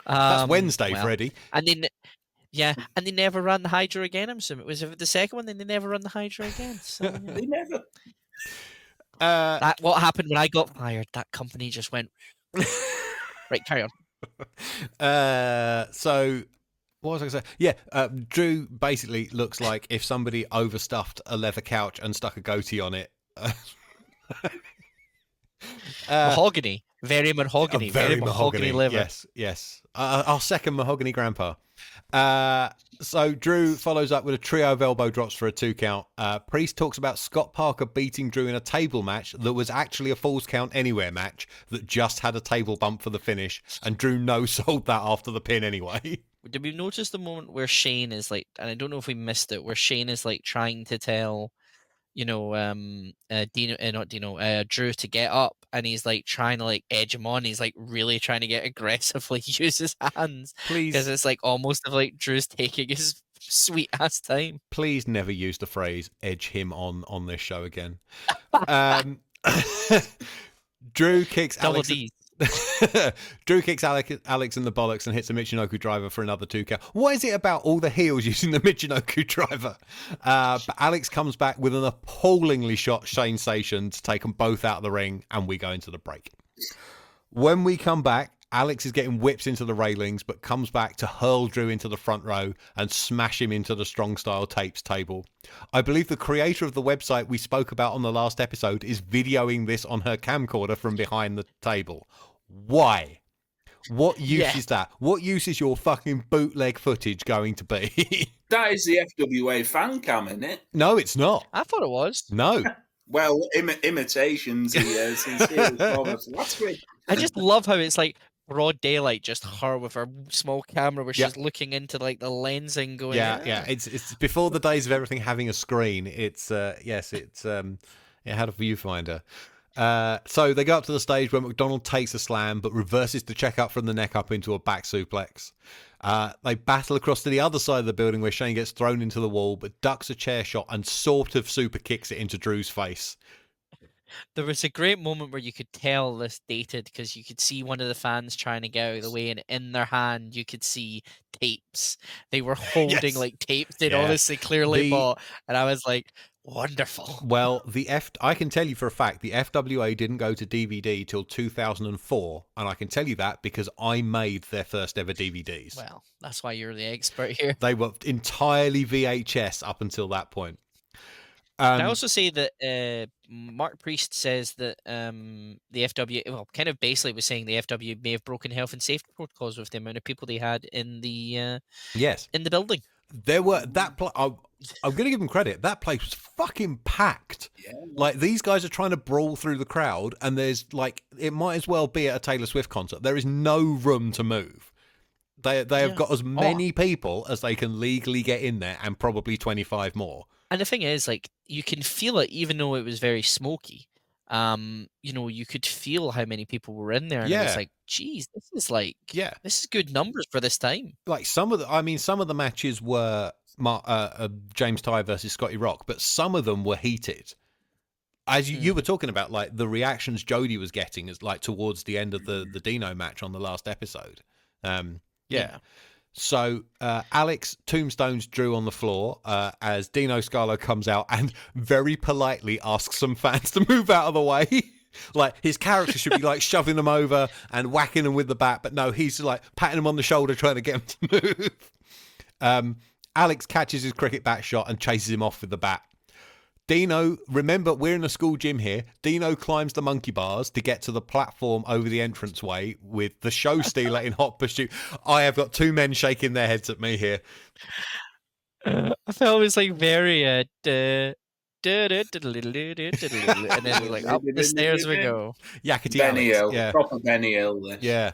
that's Wednesday, Freddie. And then and they never ran the Hydro again. I'm assuming it was the second one. Then they never run the Hydro again. So, They never. What happened when I got fired? That company just went. Right, carry on. So what was I going to say? Yeah, Drew basically looks like if somebody overstuffed a leather couch and stuck a goatee on it. Mahogany, very mahogany, very mahogany leather. Yes. Our second mahogany grandpa. So Drew follows up with a trio of elbow drops for a 2 count. Priest talks about Scott Parker beating Drew in a table match that was actually a Falls Count Anywhere match that just had a table bump for the finish, and Drew no-sold that after the pin anyway. Did we notice the moment where Shane is like, and I don't know if we missed it, where Shane is like trying to tell, Drew to get up, and he's like trying to like edge him on. He's like really trying to get aggressively use his hands, please, because it's like almost like Drew's taking his sweet ass time. Please never use the phrase "edge him on" this show again. Drew kicks Alex. Drew kicks Alex in the bollocks and hits a Michinoku driver for another 2 count. What is it about all the heels using the Michinoku driver? But Alex comes back with an appallingly shot Shane Station to take them both out of the ring, and we go into the break. When we come back, Alex is getting whipped into the railings, but comes back to hurl Drew into the front row and smash him into the Strong Style Tapes table. I believe the creator of the website we spoke about on the last episode is videoing this on her camcorder from behind the table. Why? What use is that? What use is your fucking bootleg footage going to be? That is the FWA fan cam, isn't it? No, it's not. I thought it was. No. Well, imitations. That's great. I just love how it's like broad daylight, just her with her small camera where she's looking into like the lensing going. Yeah. It's before the days of everything having a screen. It had a viewfinder. So they go up to the stage where McDonald takes a slam but reverses the check up from the neck up into a back suplex. They battle across to the other side of the building where Shane gets thrown into the wall but ducks a chair shot and sort of super kicks it into Drew's face. There was a great moment where you could tell this dated, because you could see one of the fans trying to get out of the way, and in their hand you could see tapes. They were holding like tapes they'd obviously clearly bought, and I was like, wonderful. Well, I can tell you for a fact the FWA didn't go to DVD till 2004, and I can tell you that because I made their first ever DVDs. Well, that's why you're the expert here. They were entirely VHS up until that point. Can I also say that Mark Priest says that the FW, well, kind of basically was saying the FW may have broken health and safety protocols with the amount of people they had in the in the building. There were I'm going to give them credit. That place was fucking packed. Yeah. Like, these guys are trying to brawl through the crowd, and there's like, it might as well be at a Taylor Swift concert. There is no room to move. They have got as many people as they can legally get in there, and probably 25 more. And the thing is, like, you can feel it, even though it was very smoky. You could feel how many people were in there, and it was like, geez, this is like, this is good numbers for this time. Like, some of the matches were James Ty versus Scotty Rock, but some of them were heated. As you were talking about, like, the reactions Jody was getting as like towards the end of the Dino match on the last episode. So Alex tombstones Drew on the floor as Dino Scarlo comes out and very politely asks some fans to move out of the way. Like, his character should be like shoving them over and whacking them with the bat, but no, he's like patting them on the shoulder trying to get them to move. Alex catches his cricket bat shot and chases him off with the bat. Dino, remember, we're in a school gym here. Dino climbs the monkey bars to get to the platform over the entranceway with the show stealer in hot pursuit. I have got two men shaking their heads at me here. I felt it was like very and then like up the stairs we go. Yakety Benny Alex. Hill, Yeah. proper Benny Hill. This. Yeah.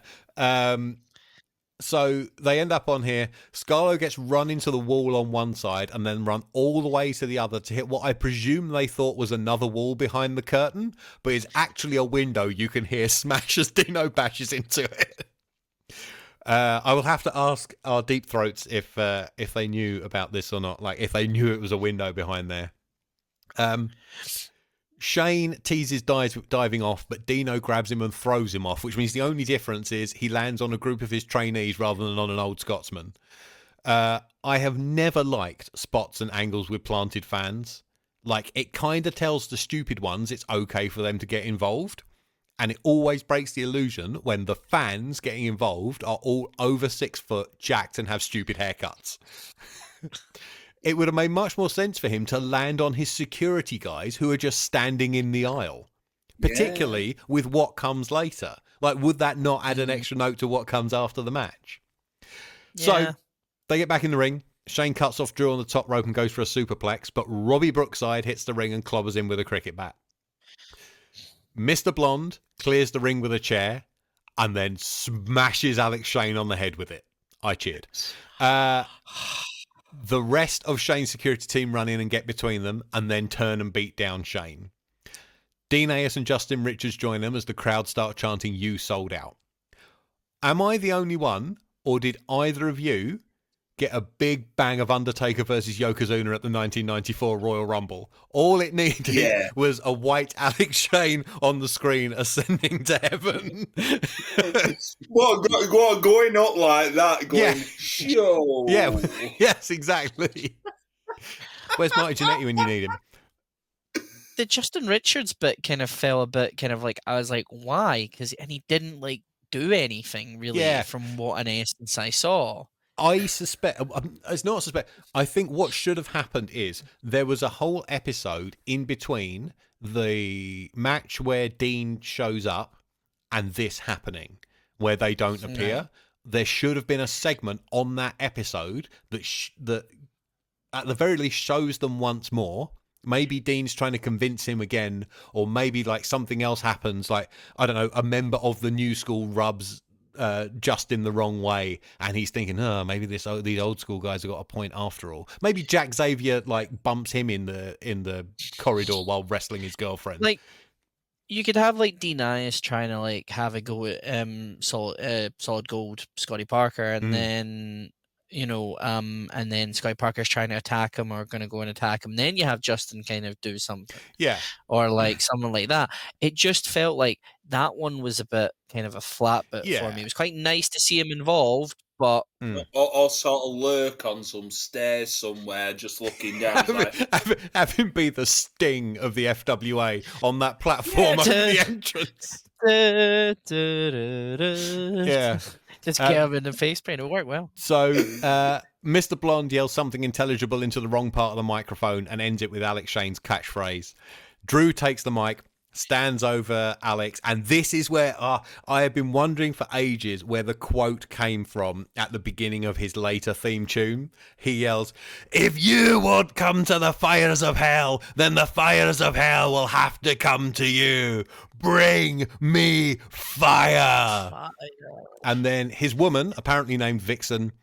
So they end up on here. Scarlo gets run into the wall on one side and then run all the way to the other to hit what I presume they thought was another wall behind the curtain, but is actually a window you can hear smash as Dino bashes into it. I will have to ask our deep throats if they knew about this or not, like if they knew it was a window behind there. Shane teases diving off, but Dino grabs him and throws him off, which means the only difference is he lands on a group of his trainees rather than on an old Scotsman. I have never liked spots and angles with planted fans. Like, it kind of tells the stupid ones it's okay for them to get involved, and it always breaks the illusion when the fans getting involved are all over 6 foot, jacked, and have stupid haircuts. It would have made much more sense for him to land on his security guys who are just standing in the aisle, particularly with what comes later. Like, would that not add an extra note to what comes after the match? Yeah. So they get back in the ring. Shane cuts off Drew on the top rope and goes for a superplex, but Robbie Brookside hits the ring and clobbers him with a cricket bat. Mr. Blonde clears the ring with a chair and then smashes Alex Shane on the head with it. I cheered. The rest of Shane's security team run in and get between them and then turn and beat down Shane. Dean Ayers and Justin Richards join them as the crowd start chanting, "You sold out." Am I the only one, or did either of you get a big bang of Undertaker versus Yokozuna at the 1994 Royal Rumble? All it needed was a white Alex Shane on the screen ascending to heaven. What going up like that? Going, show. Yeah, yes, exactly. Where's Marty Jannetty when you need him? The Justin Richards bit kind of fell a bit kind of like, I was like, why? And he didn't like do anything really from what in essence I saw. I suspect, it's not suspect, I think what should have happened is there was a whole episode in between the match where Dean shows up and this happening, where they don't appear. There should have been a segment on that episode that at the very least shows them once more. Maybe Dean's trying to convince him again, or maybe like something else happens, like, I don't know, a member of the new school rubs Justin the wrong way and he's thinking, maybe these old school guys have got a point after all. Maybe Jack Xavier like bumps him in the corridor while wrestling his girlfriend. Like, you could have like Dean Ayers trying to like have a go at solid gold Scotty Parker, and then and then Scotty Parker's trying to attack him or going to go and attack him. Then you have Justin kind of do something. Yeah. Or like someone like that. It just felt like that one was a bit kind of a flat bit for me. It was quite nice to see him involved, but... Or sort of lurk on some stairs somewhere, just looking down. Have him be the Sting of the FWA on that platform over the entrance. Yeah. Just get him in the face paint. It'll work well. So Mr. Blonde yells something intelligible into the wrong part of the microphone and ends it with Alex Shane's catchphrase. Drew takes the mic, stands over Alex, and this is where I have been wondering for ages where the quote came from at the beginning of his later theme tune. He yells, "If you won't come to the fires of hell, then the fires of hell will have to come to you. Bring me fire." And then his woman, apparently named Vixen,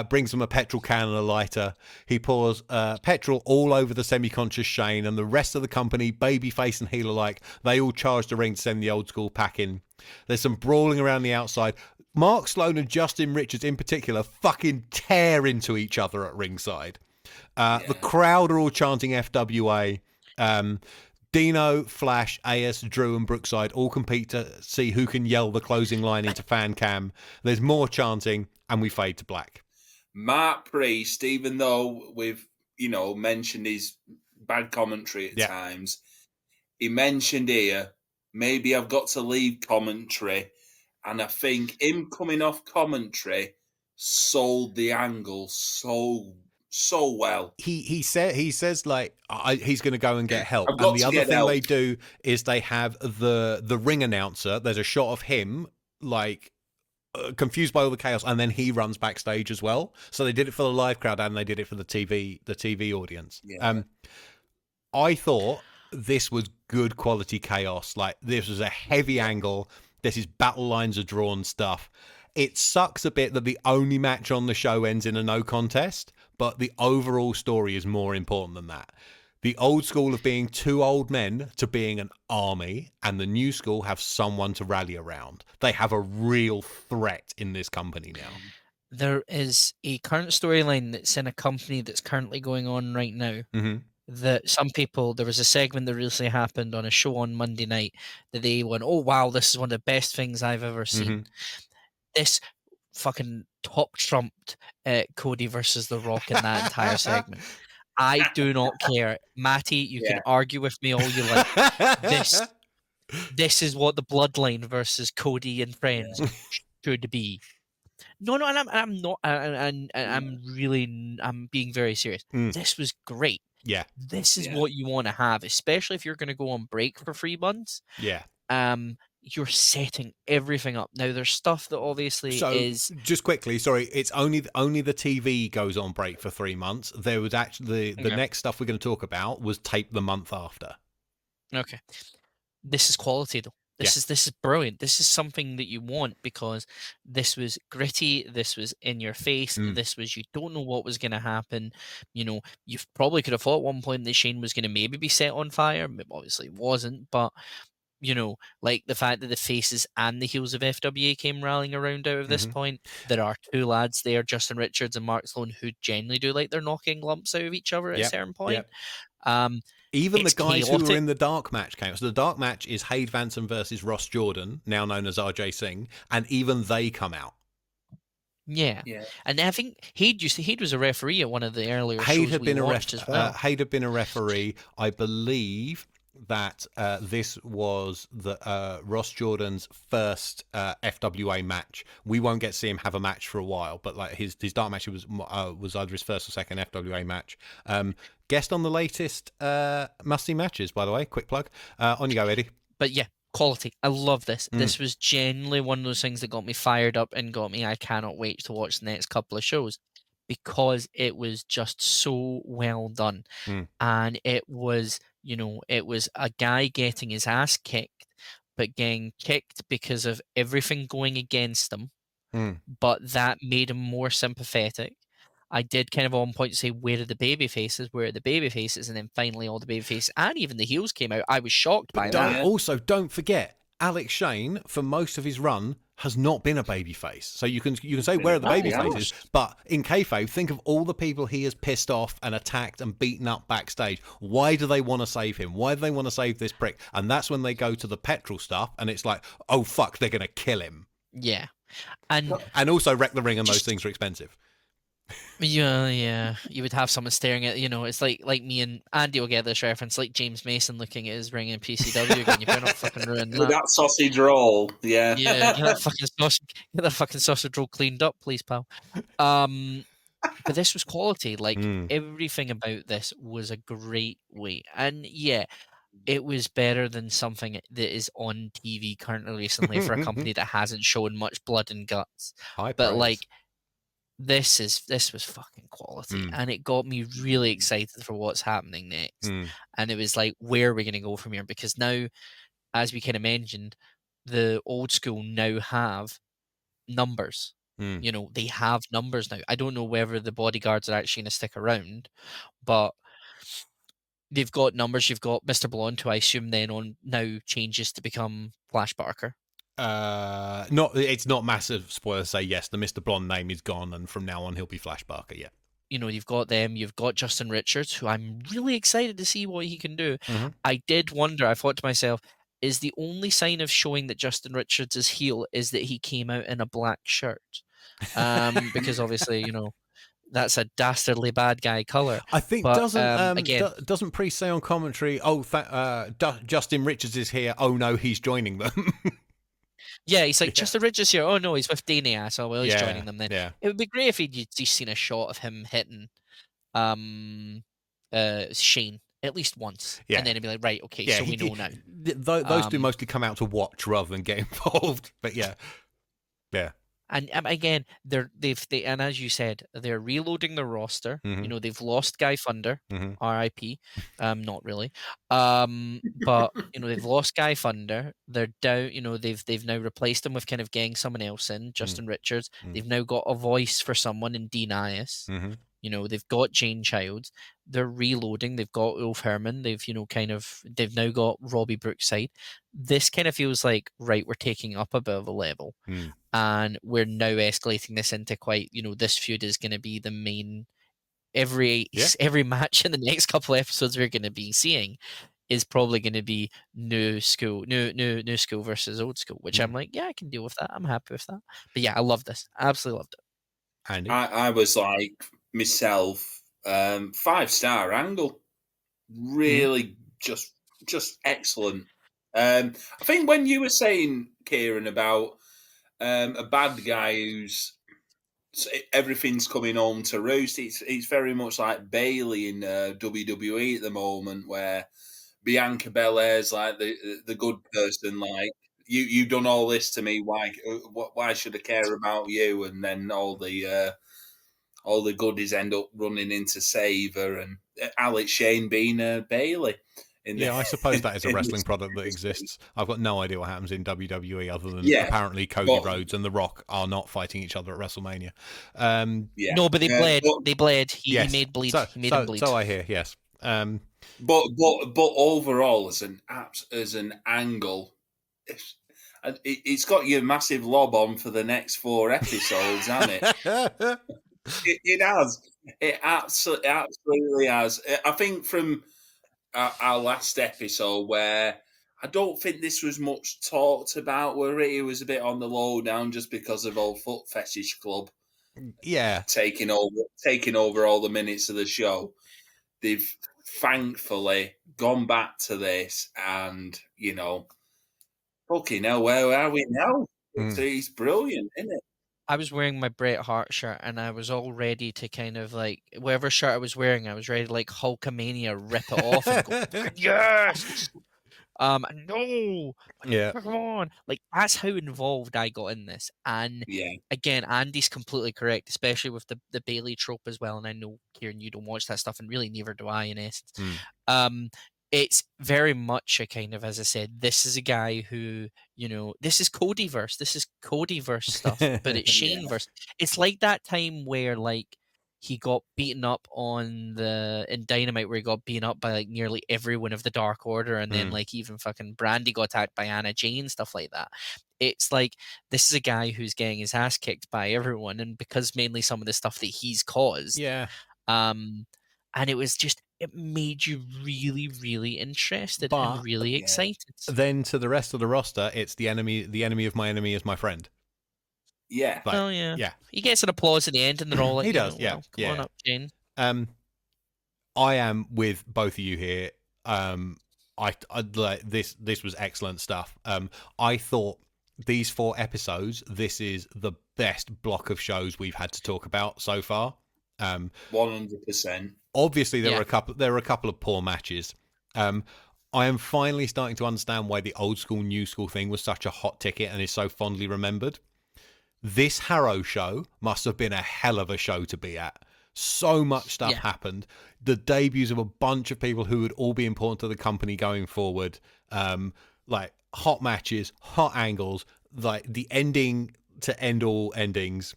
brings him a petrol can and a lighter. He pours petrol all over the semi-conscious Shane, and the rest of the company, babyface and heel alike, they all charge the ring to send the old school pack in. There's some brawling around the outside. Mark Sloan and Justin Richards in particular fucking tear into each other at ringside. The crowd are all chanting FWA. Dino, Flash, Ayers, Drew and Brookside all compete to see who can yell the closing line into fan cam. There's more chanting and we fade to black. Mark Priest, even though we've, mentioned his bad commentary at times, he mentioned here, maybe I've got to leave commentary. And I think him coming off commentary sold the angle so well. He says like he's going to go and get help. I've got And the to other get thing help. they do is they have the ring announcer. There's a shot of him like confused by all the chaos, and then he runs backstage as well. So they did it for the live crowd and they did it for the TV audience. Yeah. I thought this was good quality chaos. Like, this was a heavy angle. This is battle lines are drawn stuff. It sucks a bit that the only match on the show ends in a no contest, but the overall story is more important than that. The old school of being two old men to being an army, and the new school have someone to rally around. They have a real threat in this company now. There is a current storyline that's in a company that's currently going on right now. Mm-hmm. That some people, there was a segment that recently happened on a show on Monday night that they went, oh wow, this is one of the best things I've ever seen. Mm-hmm. This fucking top trumped Cody versus The Rock in that entire segment. I do not care. Matty, you can argue with me all you like. This is what the Bloodline versus Cody and friends should be. No, and I'm not, and I'm being very serious. This was great. Yeah. This is what you want to have, especially if you're going to go on break for 3 months. Yeah. You're setting everything up. Now, there's stuff that obviously is... Just quickly, sorry, it's only the TV goes on break for 3 months. There was actually... The next stuff we're going to talk about was taped the month after. Okay. This is quality, though. This is brilliant. This is something that you want, because this was gritty. This was in your face. This was, you don't know what was going to happen. You probably could have thought at one point that Shane was going to maybe be set on fire. Obviously it wasn't, but like the fact that the faces and the heels of FWA came rallying around out of this point. There are 2 lads there, Justin Richards and Mark Sloan, who generally do like they're knocking lumps out of each other at a certain point. Even the guys who were in the dark match came. So the dark match is Hayde Vanson versus Ross Jordan, now known as RJ Singh, and even they come out. Yeah. And I think Hayde was a referee at one of the earlier shows we watched as well. Hayde had been a referee. I believe that this was Ross Jordan's first FWA match. We won't get to see him have a match for a while, but like his dark match was either his first or second FWA match. Guest on the latest Must-See Matches, by the way. Quick plug. On you go, Eddie. But yeah, quality. I love this. This was genuinely one of those things that got me fired up and got me, I cannot wait to watch the next couple of shows, because it was just so well done. And it was, it was a guy getting his ass kicked, but getting kicked because of everything going against him. But that made him more sympathetic. I did kind of on point say, where are the baby faces? Where are the baby faces? And then finally all the baby faces and even the heels came out. I was shocked by that. Also, don't forget, Alex Shane, for most of his run, has not been a babyface. So you can say, where are the baby faces? But in kayfabe, think of all the people he has pissed off and attacked and beaten up backstage. Why do they want to save him? Why do they want to save this prick? And that's when they go to the petrol stuff, and it's like, oh fuck, they're going to kill him. Yeah. And also wreck the ring, and those things are expensive. Yeah. You would have someone staring at, it's like me and Andy will get this reference, like James Mason looking at his ring in PCW again. You better not fucking ruin that. With that sausage roll, Yeah, get that fucking sausage roll cleaned up, please, pal. But this was quality. Like, everything about this was a great way. And yeah, it was better than something that is on TV currently recently for a company that hasn't shown much blood and guts. High but praise. Like, this was fucking quality, and it got me really excited for what's happening next. And it was like, where are we going to go from here? Because now, as we kind of mentioned, the old school now have numbers. They have numbers now. I don't know whether the bodyguards are actually going to stick around, but they've got numbers. You've got Mr. Blonde, who I assume then on now changes to become Flash Barker. It's not massive spoiler to say yes, the Mr. Blonde name is gone, and from now on he'll be Flash Barker. Yeah. You've got them. You've got Justin Richards, who I'm really excited to see what he can do. I did wonder, I thought to myself, is the only sign of showing that Justin Richards is heel is that he came out in a black shirt? Because obviously, that's a dastardly bad guy color. I think but, again, doesn't Priest say on commentary, "Oh, Justin Richards is here. Oh no, he's joining them." Yeah, he's like, Justin Richards here. Oh no, he's with Dania. So well, he's joining them then. Yeah. It would be great if you'd just seen a shot of him hitting Shane at least once. Yeah. And then it'd be like, right, okay, so we know now. Those two mostly come out to watch rather than get involved. But yeah. And again, and as you said, they're reloading the roster. Mhm. You know, they've lost Guy Funder, Mhm. R.I.P. Not really, but you know they've lost Guy Funder. They're down. You know they've now replaced him with kind of getting someone else in, Justin Richards. They've now got a voice for someone in Dean Ias. Mhm. You know they've got Jane Childs. They're reloading. They've got Ulf Herman. They've they've now got Robbie Brookside. This kind of feels like, right, we're taking up a bit of a level. And we're now escalating this into quite, this feud is going to be the main. Every match in the next couple of episodes we're going to be seeing is probably going to be new school versus old school, which I'm like, yeah, I can deal with that. I'm happy with that. But yeah, I love this. Absolutely loved it. Andy? I was like myself, 5-star angle, really just excellent. I think when you were saying, Kieran, about a bad guy who's everything's coming home to roost, it's very much like Bailey in WWE at the moment, where Bianca Belair's like the good person, like you've done all this to me, why should I care about you? And then all the goodies end up running into save her, and Alex Shane being Bailey. I suppose that is a wrestling product that exists. I've got no idea what happens in WWE other than apparently Cody Rhodes and The Rock are not fighting each other at WrestleMania. No, but they bled. They bled. He made bleed. He made him bleed. So I hear, yes. But overall, as an angle, it's got your massive lob on for the next 4 episodes, hasn't it? It has. It absolutely has. I think from our last episode, where I don't think this was much talked about, where it was a bit on the low down just because of old Foot Fetish Club, taking over all the minutes of the show. They've thankfully gone back to this, and fucking hell, where are we now? It's brilliant, isn't it? I was wearing my Bret Hart shirt, and I was all ready to kind of like, whatever shirt I was wearing, I was ready to like Hulkamania rip it off and go, yes! No! Come on! Like, that's how involved I got in this. And again, Andy's completely correct, especially with the Bailey trope as well. And I know, Kieran, you don't watch that stuff, and really neither do I, in essence. It's very much a kind of, as I said, this is a guy who, this is Codyverse. This is Codyverse stuff, but it's Shaneverse. It's like that time where, like, he got beaten up in Dynamite, where he got beaten up by, like, nearly everyone of the Dark Order, and then, like, even fucking Brandy got attacked by Anna Jane, stuff like that. It's like, this is a guy who's getting his ass kicked by everyone, and because mainly some of the stuff that he's caused. And it was just, it made you really, really interested and really excited. Then to the rest of the roster, it's the enemy of my enemy is my friend. Yeah. Like, He gets an applause at the end, and they're all like, he does, well, come on up, Jane. I am with both of you here. I like this was excellent stuff. I thought these 4 episodes, this is the best block of shows we've had to talk about so far. 100%. Obviously, there were a couple of poor matches. I am finally starting to understand why the old school, new school thing was such a hot ticket and is so fondly remembered. This Harrow show must have been a hell of a show to be at. So much stuff happened. The debuts of a bunch of people who would all be important to the company going forward. Like hot matches, hot angles, like the ending to end all endings.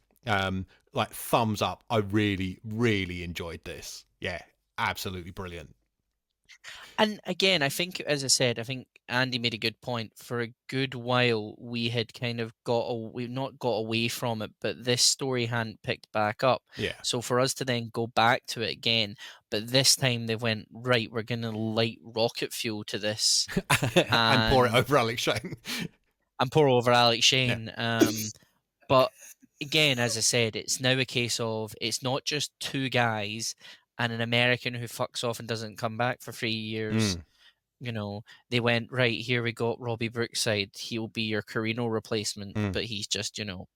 Like thumbs up. I really, really enjoyed this. Yeah, absolutely brilliant. And again, I think, as I said, I think Andy made a good point. For a good while, we had kind of we've not got away from it, but this story hadn't picked back up. Yeah. So for us to then go back to it again, but this time they went, right, we're going to light rocket fuel to this. and pour it over Alex Shane. And pour over Alex Shane. But again, as I said, it's now a case of it's not just two guys and an American who fucks off and doesn't come back for 3 years. You know, they went, right, here we got Robbie Brookside. He'll be your Carino replacement, but he's just, you know,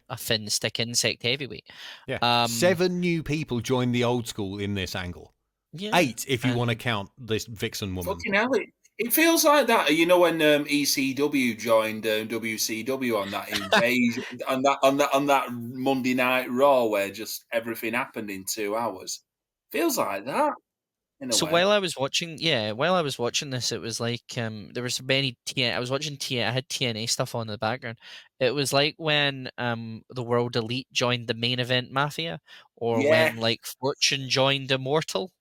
a thin stick insect heavyweight. Yeah. 7 new people joined the old school in this angle. Yeah. 8 if you want to count this Vixen woman. Fucking hell, it feels like that. You know when ECW joined WCW on that invasion on that Monday Night Raw where just everything happened in 2 hours. Feels like that. So while I was watching this, it was like there was many TNA. I was watching TNA. I had TNA stuff on in the background. It was like when the World Elite joined the Main Event Mafia, or when like Fortune joined Immortal.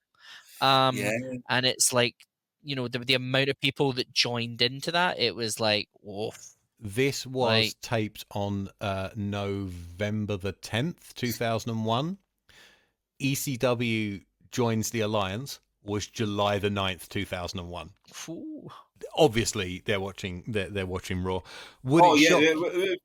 And it's like, you know, the amount of people that joined into that, it was like, whoa. This was taped on November the 10th, 2001. ECW joins the Alliance was July the 9th, 2001. Ooh. Obviously, they're watching Raw. The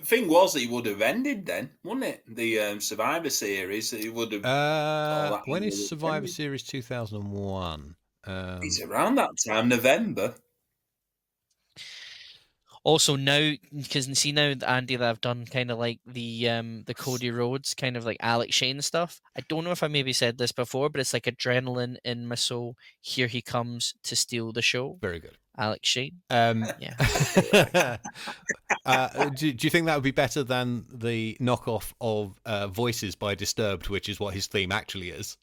thing was, it would have ended then, wouldn't it? The Survivor Series, it would have. When is Survivor Series 2001? It's around that time, November. Also now, because see now, Andy, that I've done kind of like the Cody Rhodes kind of like Alex Shane stuff. I don't know if I maybe said this before, but it's like adrenaline in my soul. Here he comes to steal the show. Very good, Alex Shane. Yeah. Do you think that would be better than the knockoff of Voices by Disturbed, which is what his theme actually is?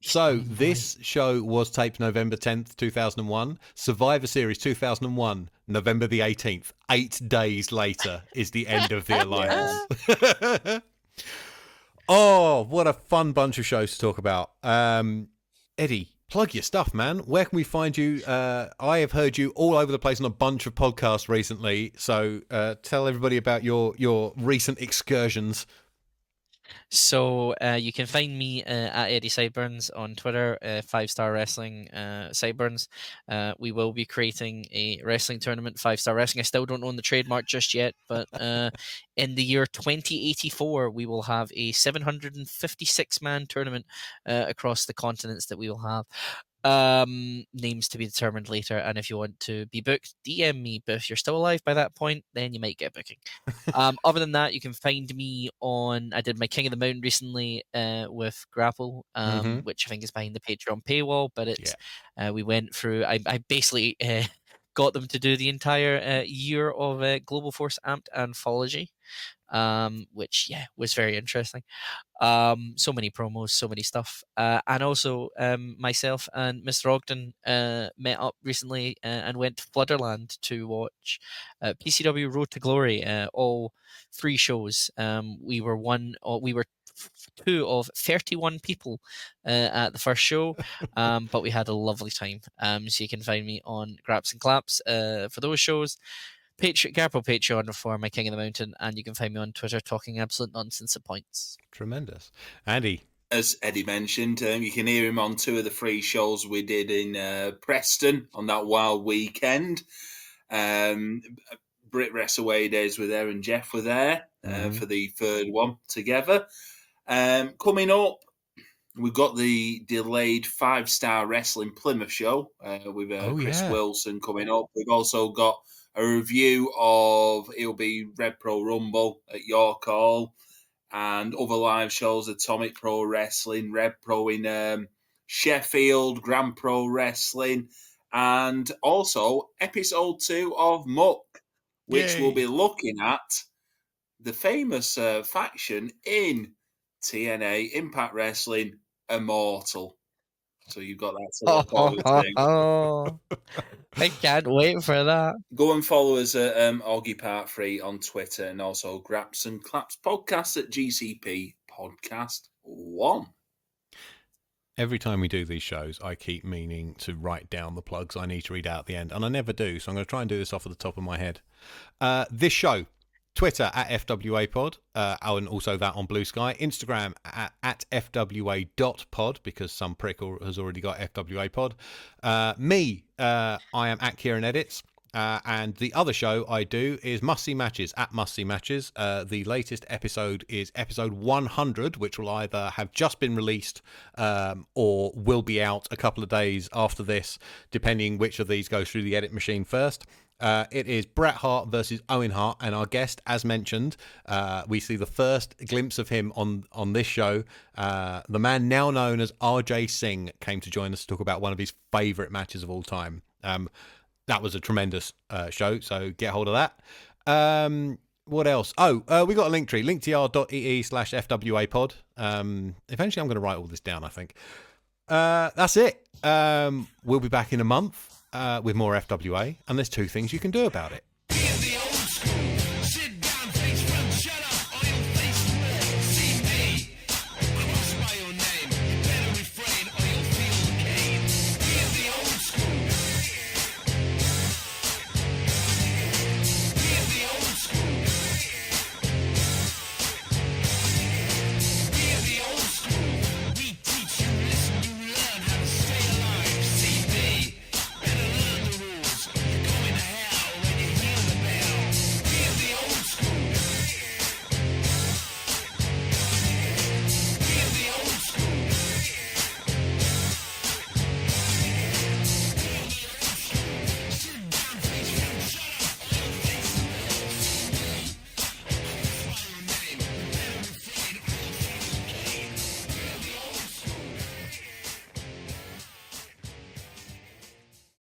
So this show was taped November 10th, 2001. Survivor Series 2001, November the 18th. 8 days later is the end of the Alliance. Oh, what a fun bunch of shows to talk about. Eddie, plug your stuff, man. Where can we find you? I have heard you all over the place on a bunch of podcasts recently. So tell everybody about your recent excursions. So you can find me at Eddie Sideburns on Twitter, 5-Star Wrestling Sideburns. We will be creating a wrestling tournament, 5-Star Wrestling. I still don't own the trademark just yet, but in the year 2084, we will have a 756-man tournament across the continents that we will have. Names to be determined later, and if you want to be booked, DM me. But if you're still alive by that point, then you might get a booking. Other than that, you can find me on, I did my King of the Mountain recently with Grapple, which I think is behind the Patreon paywall, but it's we went through, I basically got them to do the entire year of Global Force Amped Anthology, which was very interesting. So many promos, so many stuff, and also myself and Mr. Ogden met up recently and went to Flutterland to watch PCW Road to Glory, all 3 shows. We were 2 of 31 people at the first show, but we had a lovely time. So you can find me on Graps and Claps for those shows. Garpo Patreon for my King of the Mountain, and you can find me on Twitter talking absolute nonsense at points. Tremendous. Andy? As Eddie mentioned, you can hear him on 2 of the 3 shows we did in Preston on that wild weekend. Brit Rest Away Days with Aaron and Jeff were there for the 3rd one together. Coming up, we've got the delayed 5-Star Wrestling Plymouth show with Chris Wilson coming up. We've also got a review of, it'll be Red Pro Rumble at York Hall, and other live shows, Atomic Pro Wrestling, Red Pro in Sheffield, Grand Pro Wrestling, and also episode 2 of Muck, which will be looking at the famous faction in TNA Impact Wrestling, Immortal. So you've got that to look forward to. I can't wait for that. Go and follow us at Augie Part 3 on Twitter, and also Graps and Claps Podcast at GCP Podcast 1. Every time we do these shows, I keep meaning to write down the plugs I need to read out at the end, and I never do, so I'm going to try and do this off at the top of my head. This show, Twitter at FWApod, and also that on Blue Sky. Instagram at FWA.pod, because some prick has already got FWApod. I am at Kieran Edits. And the other show I do is Must See Matches at Must See Matches. The latest episode is episode 100, which will either have just been released or will be out a couple of days after this, depending which of these goes through the edit machine first. It is Bret Hart versus Owen Hart, and our guest, as mentioned, we see the first glimpse of him on this show. The man now known as RJ Singh came to join us to talk about one of his favourite matches of all time. That was a tremendous show, so get hold of that. What else? We got a link tree, linktr.ee/FWApod. Eventually I'm going to write all this down, I think. That's it. We'll be back in a month with more FWA, and there's 2 things you can do about it.